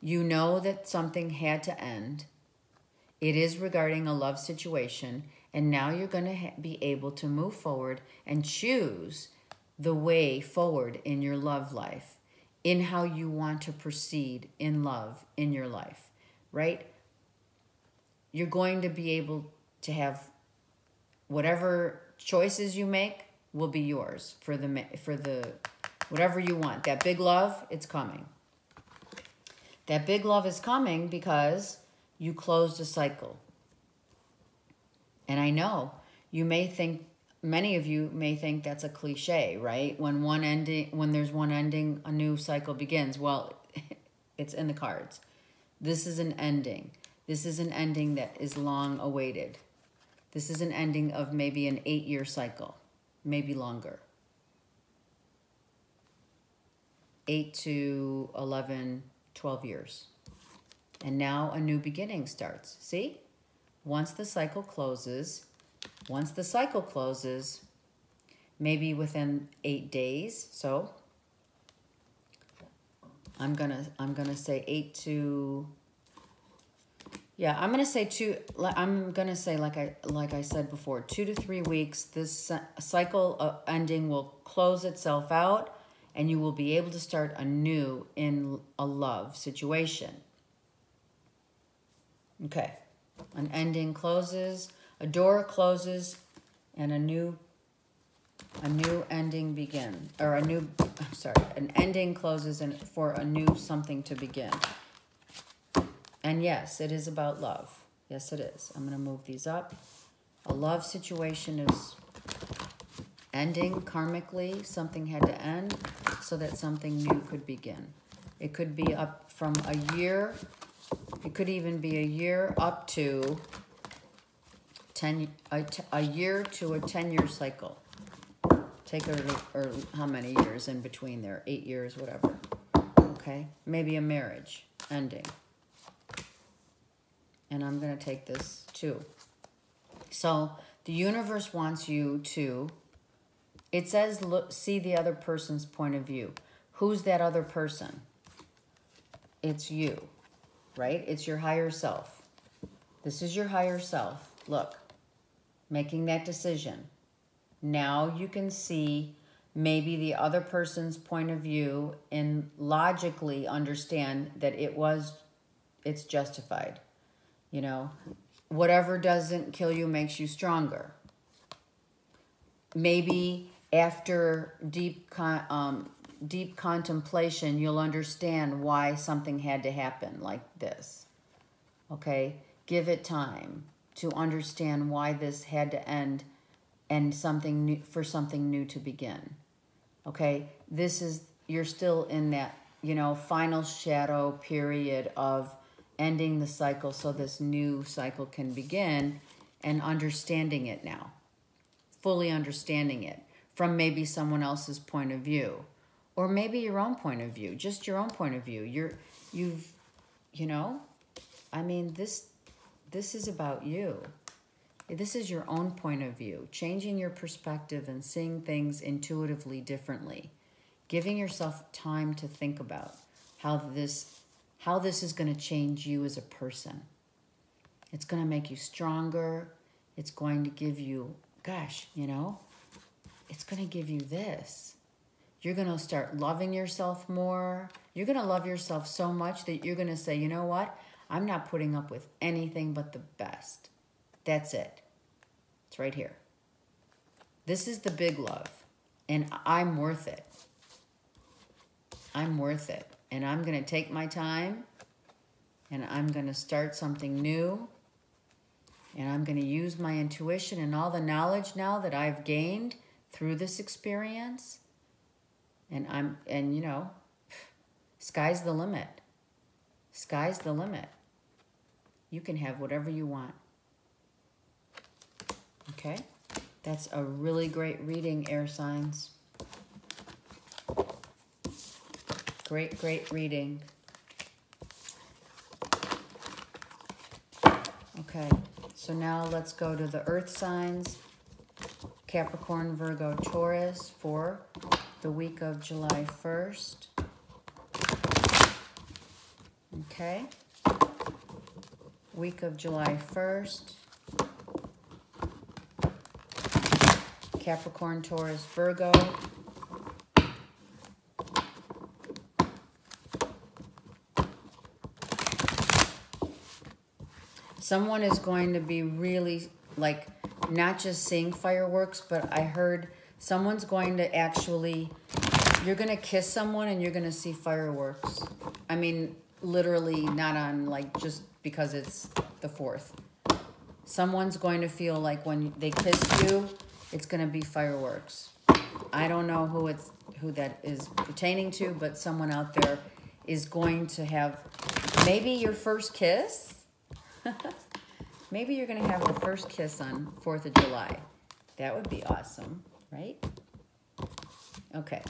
You know that something had to end. It is regarding a love situation, and now you're going to be able to move forward and choose the way forward in your love life, in how you want to proceed in love in your life, right? You're going to be able to have whatever choices you make will be yours for the whatever you want. That big love, it's coming. That big love is coming because you closed a cycle. And I know many of you may think that's a cliche, right? When there's one ending, a new cycle begins. Well, it's in the cards. This is an ending. This is an ending that is long awaited. This is an ending of maybe an 8-year cycle, maybe longer. 8 to 11, 12 years. And now a new beginning starts. See? Once the cycle closes, maybe within 8 days. So I'm gonna say 8 to, yeah, I'm gonna say 2. I'm gonna say like I said before, 2 to 3 weeks. This cycle ending will close itself out, and you will be able to start anew in a love situation. Okay, an ending closes, a door closes, and a new ending begins, or an ending closes and for a new something to begin. And yes, it is about love. Yes, it is. I'm going to move these up. A love situation is ending karmically. Something had to end so that something new could begin. It could be up from a year. It could even be a year up to a year to a 10-year cycle. Take or how many years in between there? 8 years, whatever. Okay? Maybe a marriage ending. And I'm going to take this too. So the universe wants you to, it says, look, see the other person's point of view. Who's that other person? It's you, right? It's your higher self. This is your higher self. Look, making that decision. Now you can see maybe the other person's point of view and logically understand that it's justified. You know, whatever doesn't kill you makes you stronger. Maybe after deep contemplation, you'll understand why something had to happen like this. Okay? Give it time to understand why this had to end and something new, for something new to begin. Okay? You're still in that, final shadow period of ending the cycle so this new cycle can begin, and understanding it now. Fully understanding it from maybe someone else's point of view, or maybe your own point of view, just your own point of view. This is about you. This is your own point of view, changing your perspective and seeing things intuitively differently, giving yourself time to think about how this is going to change you as a person. It's going to make you stronger. It's going to give you, it's going to give you this. You're going to start loving yourself more. You're going to love yourself so much that you're going to say, you know what? I'm not putting up with anything but the best. That's it. It's right here. This is the big love. And I'm worth it. I'm worth it. And I'm going to take my time. And I'm going to start something new. And I'm going to use my intuition and all the knowledge now that I've gained through this experience. And sky's the limit. Sky's the limit. You can have whatever you want. Okay? That's a really great reading, air signs. Great, great reading. Okay, so now let's go to the earth signs. Capricorn, Virgo, Taurus for the week of July 1st. Okay. Week of July 1st. Capricorn, Taurus, Virgo. Someone is going to be really, not just seeing fireworks, but I heard someone's going to actually, you're going to kiss someone and you're going to see fireworks. I mean, literally not on, just because it's the 4th. Someone's going to feel like when they kiss you, it's going to be fireworks. I don't know who that is pertaining to, but someone out there is going to have maybe your first kiss. Maybe you're going to have the first kiss on 4th of July. That would be awesome, right? Okay.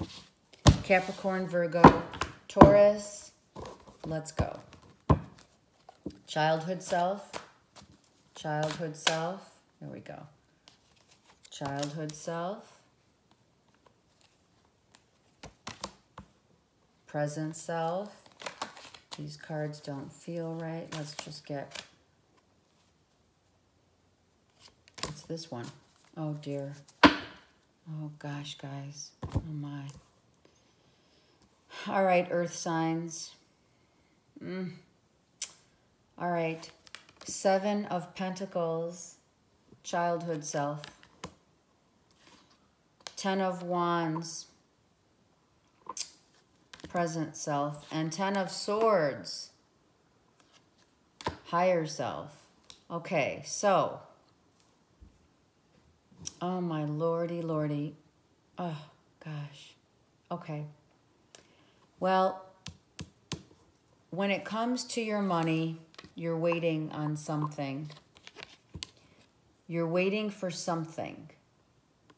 Capricorn, Virgo, Taurus. Let's go. Childhood self. Childhood self. There we go. Childhood self. Present self. These cards don't feel right. Let's just get... It's this one. Oh, dear. Oh, gosh, guys. Oh, my. All right, earth signs. All right. 7 of Pentacles. Childhood self. 10 of Wands. Present self. And 10 of Swords. Higher self. Okay, so. Oh, my lordy, lordy. Oh, gosh. Okay. Well, when it comes to your money, you're waiting on something. You're waiting for something.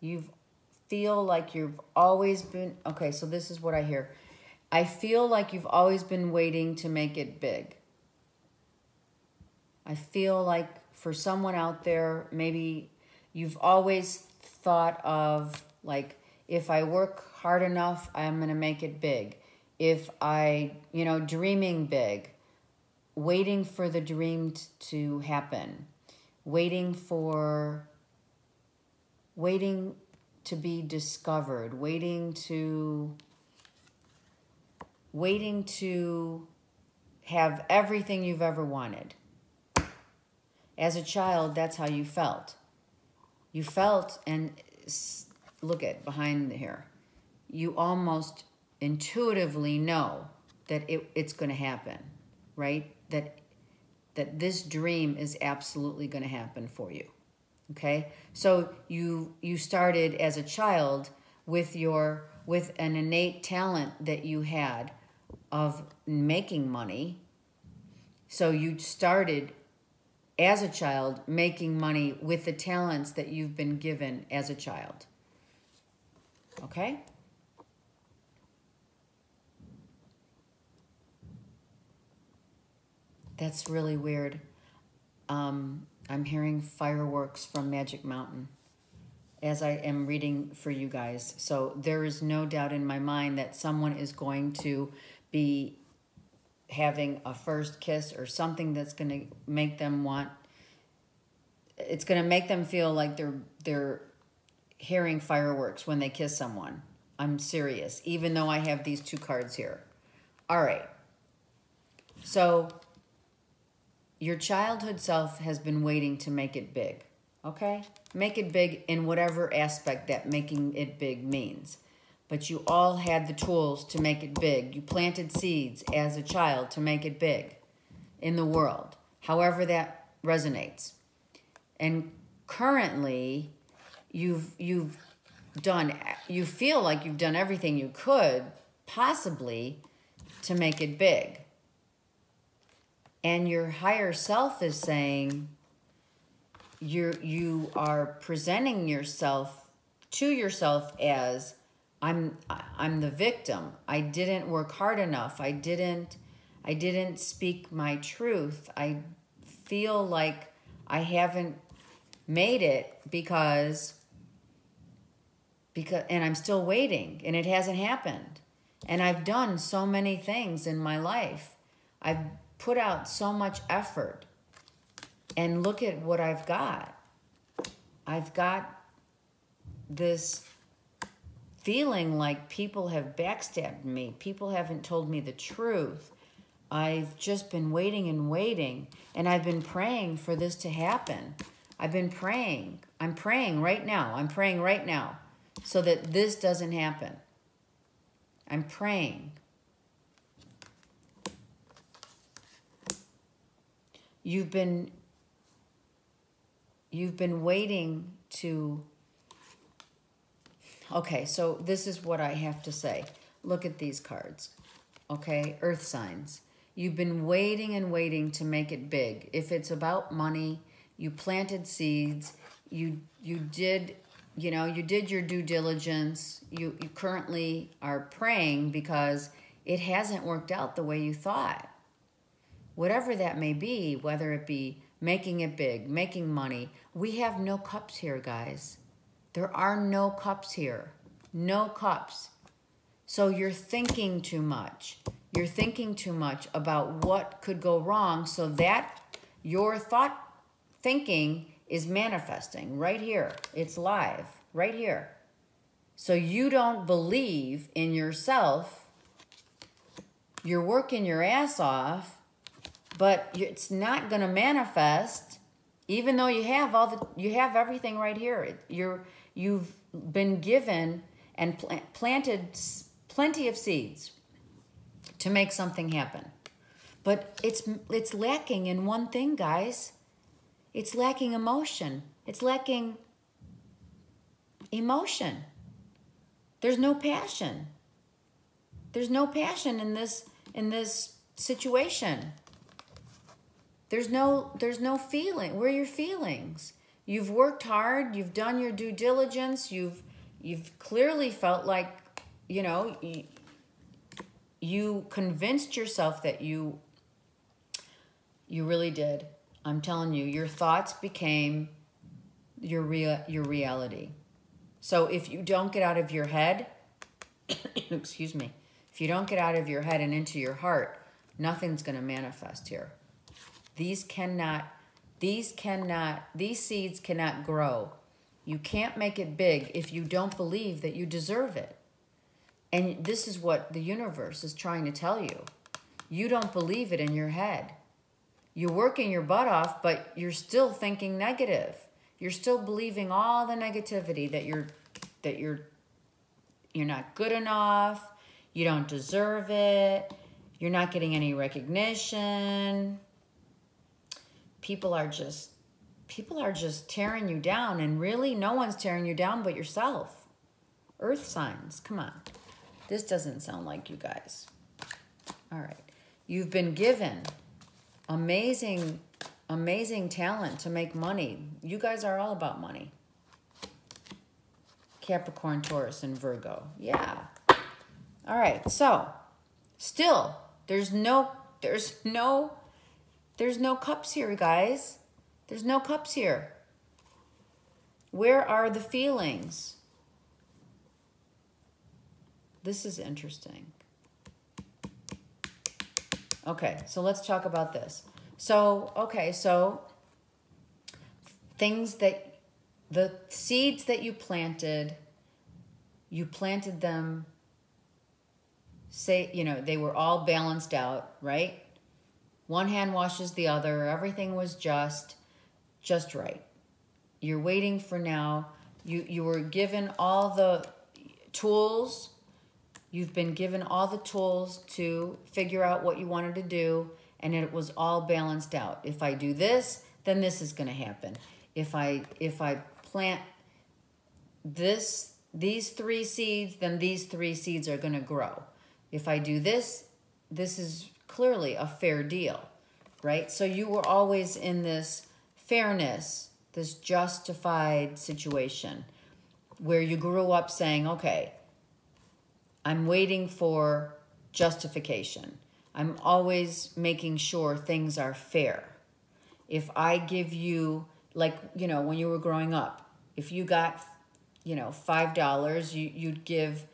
You feel like you've always been... Okay, so this is what I hear. I feel like you've always been waiting to make it big. I feel like for someone out there, maybe you've always thought of, like, if I work hard enough, I'm going to make it big. If I, dreaming big, waiting for the dream to happen, waiting to be discovered, waiting to have everything you've ever wanted. As a child, that's how you felt. You felt, and look at behind here, you almost intuitively know that it's going to happen, right? That this dream is absolutely going to happen for you. Okay? So you started as a child with an innate talent that you had of making money. So you started as a child making money with the talents that you've been given as a child. Okay? That's really weird. I'm hearing fireworks from Magic Mountain as I am reading for you guys. So there is no doubt in my mind that someone is going to be having a first kiss or something that's going to make them want... It's going to make them feel like they're hearing fireworks when they kiss someone. I'm serious, even though I have these 2 cards here. All right. So your childhood self has been waiting to make it big, okay? Make it big in whatever aspect that making it big means. But you all had the tools to make it big. You planted seeds as a child to make it big in the world, however that resonates. And currently, you feel like you've done everything you could possibly to make it big. And your higher self is saying you are presenting yourself to yourself as I'm the victim. I didn't work hard enough. I didn't speak my truth. I feel like I haven't made it because and I'm still waiting and it hasn't happened. And I've done so many things in my life. I've put out so much effort. And look at what I've got. I've got this feeling like people have backstabbed me. People haven't told me the truth. I've just been waiting and waiting. And I've been praying for this to happen. I've been praying. I'm praying right now. I'm praying right now so that this doesn't happen. I'm praying. You've been waiting to... Okay, so this is what I have to say. Look at these cards. Okay, earth signs. You've been waiting and waiting to make it big. If it's about money, you planted seeds. You did your due diligence. You currently are praying because it hasn't worked out the way you thought. Whatever that may be, whether it be making it big, making money, we have no cups here, guys. There are no cups here. No cups. So you're thinking too much. You're thinking too much about what could go wrong so that your thinking is manifesting right here. It's live right here. So you don't believe in yourself. You're working your ass off. But it's not going to manifest, even though you have everything right here. You've been given and planted plenty of seeds to make something happen. But it's lacking in one thing, guys. It's lacking emotion. It's lacking emotion. There's no passion. There's no passion in this situation. There's no feeling. Where are your feelings? You've worked hard, you've done your due diligence, you've clearly felt like, you convinced yourself that you really did. I'm telling you, your thoughts became your reality. So if you don't get out of your head, excuse me, if you don't get out of your head and into your heart, nothing's going to manifest here. These seeds cannot grow. You can't make it big if you don't believe that you deserve it. And this is what the universe is trying to tell you. You don't believe it in your head. You're working your butt off, but you're still thinking negative. You're still believing all the negativity that you're not good enough, you don't deserve it, you're not getting any recognition. People are just tearing you down, and really no one's tearing you down but yourself. Earth signs, come on. This doesn't sound like you guys. All right. You've been given amazing talent to make money. You guys are all about money. Capricorn, Taurus, and Virgo. Yeah. All right. So, still, there's no cups here, guys. There's no cups here. Where are the feelings? This is interesting. Okay, so let's talk about this. So the seeds that you planted them, they were all balanced out, right? One hand washes the other. Everything was just right. You're waiting for now. You were given all the tools. You've been given all the tools to figure out what you wanted to do, and it was all balanced out. If I do this, then this is going to happen. If I plant these 3 seeds, then these 3 seeds are going to grow. If I do this is clearly a fair deal, right? So you were always in this fairness, this justified situation where you grew up saying, okay, I'm waiting for justification. I'm always making sure things are fair. If I give you, when you were growing up, if you got, $5, you'd give,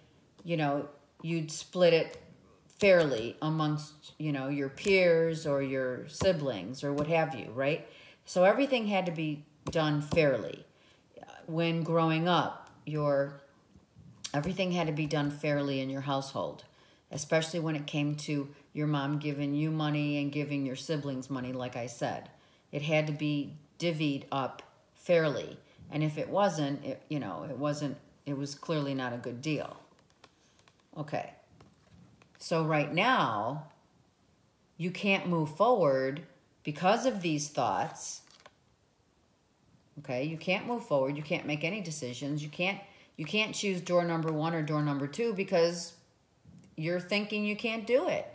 you'd split it fairly amongst, your peers or your siblings or what have you, right? So everything had to be done fairly. When growing up, everything had to be done fairly in your household, especially when it came to your mom giving you money and giving your siblings money, like I said. It had to be divvied up fairly. And if it wasn't, it was clearly not a good deal. Okay. So right now, you can't move forward because of these thoughts. Okay? You can't move forward. You can't make any decisions. You can't choose door number 1 or door number 2 because you're thinking you can't do it.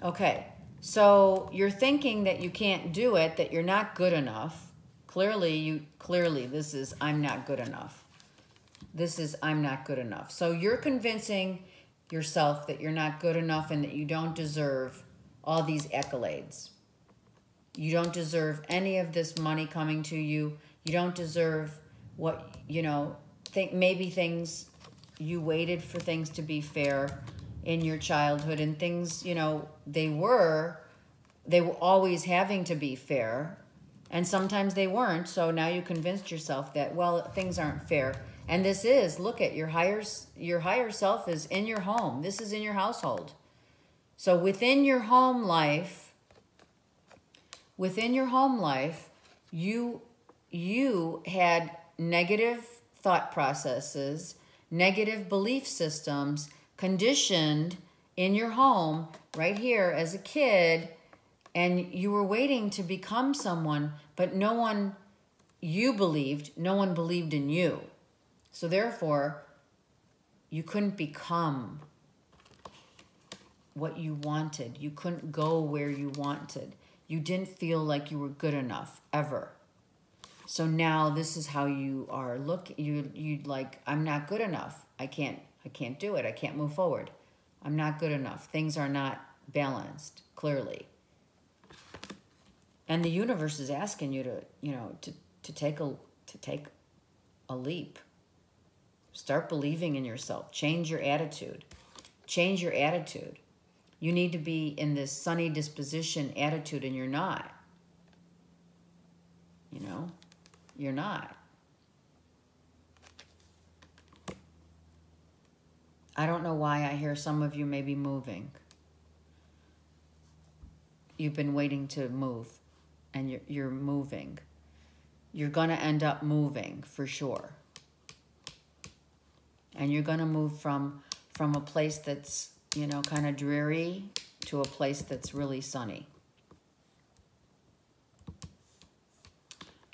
Okay, so you're thinking that you can't do it, that you're not good enough. Clearly, this is I'm not good enough. This is I'm not good enough. So you're convincing yourself that you're not good enough and that you don't deserve all these accolades. You don't deserve any of this money coming to you. You don't deserve what, maybe things, you waited for things to be fair in your childhood and things, they were always having to be fair. And sometimes they weren't. So now you convinced yourself that, well, things aren't fair. And this is, look at your higher self is in your home. This is in your household. So within your home life, you had negative thought processes, negative belief systems conditioned in your home right here as a kid, and you were waiting to become someone, but no one believed in you. So therefore, you couldn't become what you wanted. You couldn't go where you wanted. You didn't feel like you were good enough ever. So now this is how you are you'd like, I'm not good enough. I can't do it. I can't move forward. I'm not good enough. Things are not balanced, clearly. And the universe is asking you to take a leap. Start believing in yourself. Change your attitude. Change your attitude. You need to be in this sunny disposition attitude, and you're not. You're not. I don't know why I hear some of you may be moving. You've been waiting to move, and you're moving. You're going to end up moving for sure. And you're going to move from a place that's, kind of dreary to a place that's really sunny.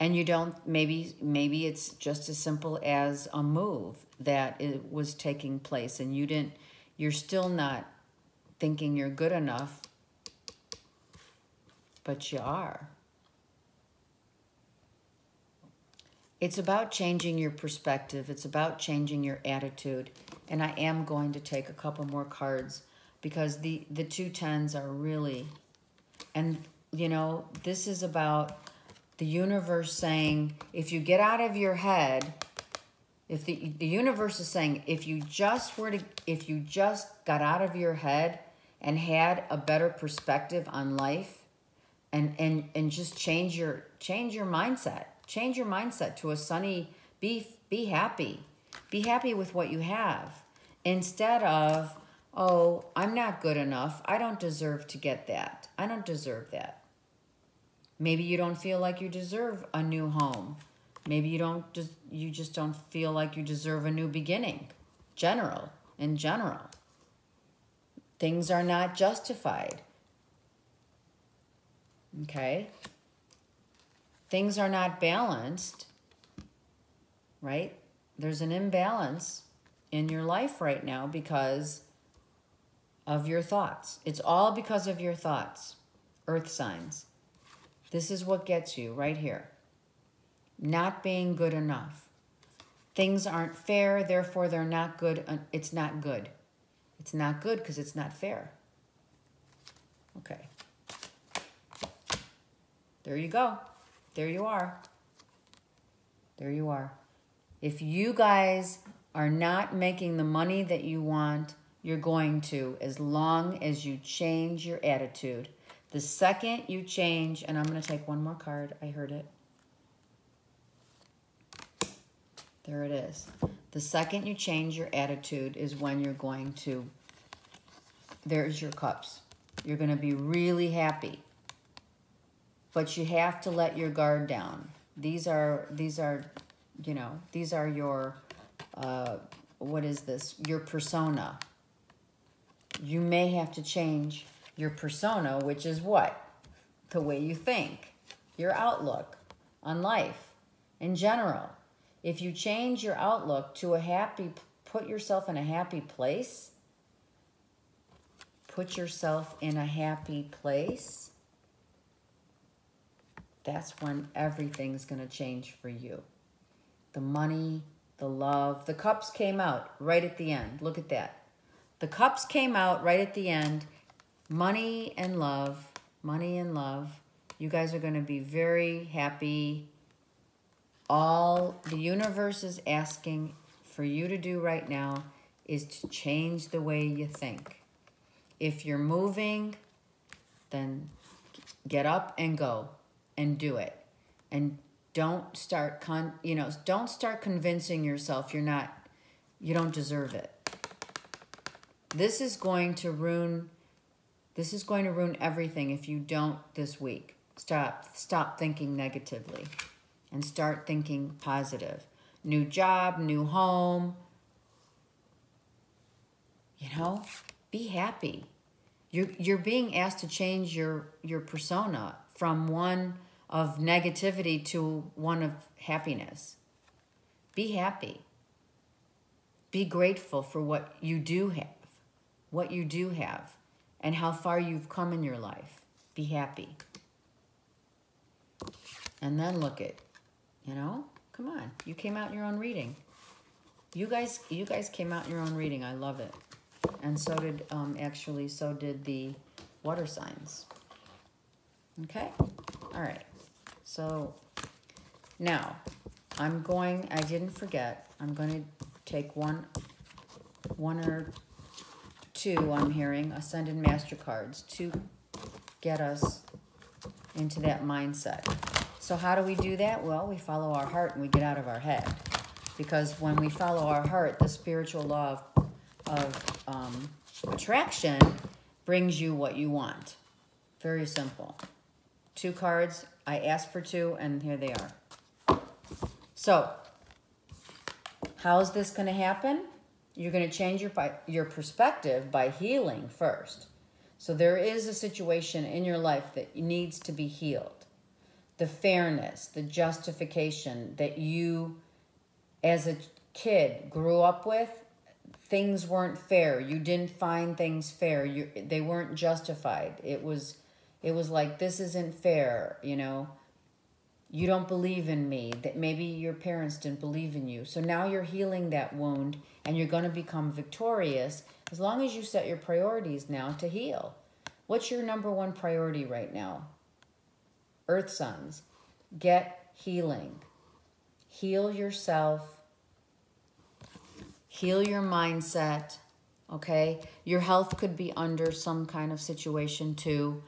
And you don't, maybe it's just as simple as a move that it was taking place, and you're still not thinking you're good enough, but you are. It's about changing your perspective. It's about changing your attitude. And I am going to take a couple more cards because the 2 10s are really, and this is about the universe saying, if you get out of your head, if the universe is saying, if you just got out of your head and had a better perspective on life, and just change your mindset. Change your mindset to a sunny, be happy. Be happy with what you have. Instead of, oh, I'm not good enough. I don't deserve to get that. I don't deserve that. Maybe you don't feel like you deserve a new home. Maybe you just don't feel like you deserve a new beginning. In general. Things are not justified. Okay? Things are not balanced, right? There's an imbalance in your life right now because of your thoughts. It's all because of your thoughts, earth signs. This is what gets you right here. Not being good enough. Things aren't fair, therefore they're not good. It's not good. It's not good because it's not fair. Okay. There you go. There you are. There you are. If you guys are not making the money that you want, you're going to, as long as you change your attitude. The second you change, and I'm going to take one more card. I heard it. There it is. The second you change your attitude is when you're going to, there's your cups. You're going to be really happy. But you have to let your guard down. These are your, what is this? Your persona. You may have to change your persona, which is what? The way you think. Your outlook on life in general. If you change your outlook to put yourself in a happy place. Put yourself in a happy place. That's when everything's going to change for you. The money, the love. The cups came out right at the end. Look at that. The cups came out right at the end. Money and love. Money and love. You guys are going to be very happy. All the universe is asking for you to do right now is to change the way you think. If you're moving, then get up and go. And do it. And don't start convincing yourself you don't deserve it. This is going to ruin everything if you don't this week. Stop thinking negatively and start thinking positive. New job, new home. You know, be happy. You're being asked to change your persona from one of negativity to one of happiness. Be happy. Be grateful for what you do have, and how far you've come in your life. Be happy. And then look at, come on. You came out in your own reading. You guys came out in your own reading. I love it. And so did, so did the water signs. Okay? All right. So now I didn't forget, I'm going to take one or two, I'm hearing, Ascended Master cards to get us into that mindset. So how do we do that? Well, we follow our heart and we get out of our head. Because when we follow our heart, the spiritual law of attraction brings you what you want. Very simple. 2 cards. I asked for 2, and here they are. So, how's this going to happen? You're going to change your perspective by healing first. So there is a situation in your life that needs to be healed. The fairness, the justification that you, as a kid, grew up with, things weren't fair. You didn't find things fair. They weren't justified. It was like, this isn't fair, You don't believe in me. That maybe your parents didn't believe in you. So now you're healing that wound, and you're going to become victorious as long as you set your priorities now to heal. What's your number 1 priority right now? Earth Sons, get healing. Heal yourself. Heal your mindset, okay? Your health could be under some kind of situation too,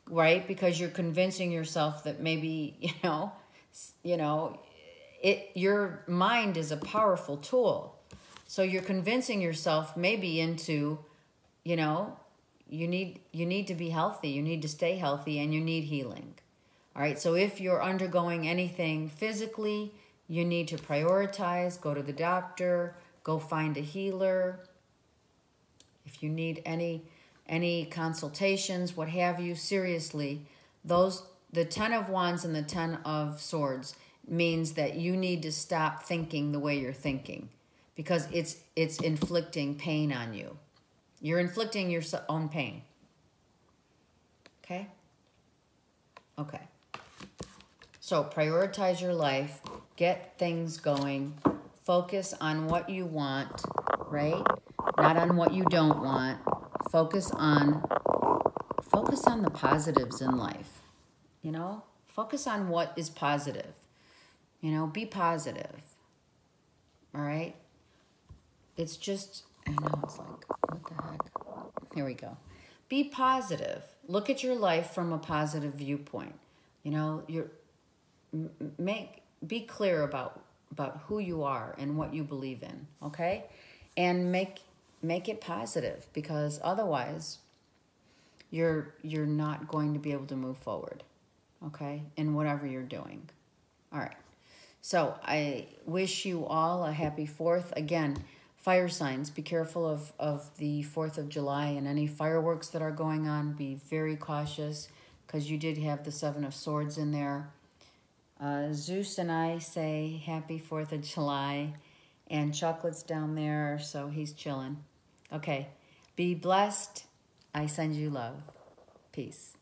right? Because you're convincing yourself that maybe, your mind is a powerful tool. So you're convincing yourself maybe into, you need to be healthy, you need to stay healthy, and you need healing. All right, so if you're undergoing anything physically, you need to prioritize, go to the doctor, go find a healer. If you need any consultations, what have you, seriously, the 10 of Wands and the 10 of Swords means that you need to stop thinking the way you're thinking, because it's inflicting pain on you. You're inflicting your own pain. Okay? Okay. So prioritize your life, get things going, focus on what you want, right? Not on what you don't want. Focus on the positives in life. Focus on what is positive. Be positive. All right? It's just, I know, it's like, what the heck? Here we go. Be positive. Look at your life from a positive viewpoint. Be clear about who you are and what you believe in, okay? And make it positive, because otherwise you're not going to be able to move forward, okay? In whatever you're doing. All right. So I wish you all a happy 4th. Again, fire signs, be careful of the 4th of July and any fireworks that are going on. Be very cautious, because you did have the 7 of Swords in there. Zeus and I say happy 4th of July, and Chocolate's down there, so he's chilling. Okay, be blessed. I send you love. Peace.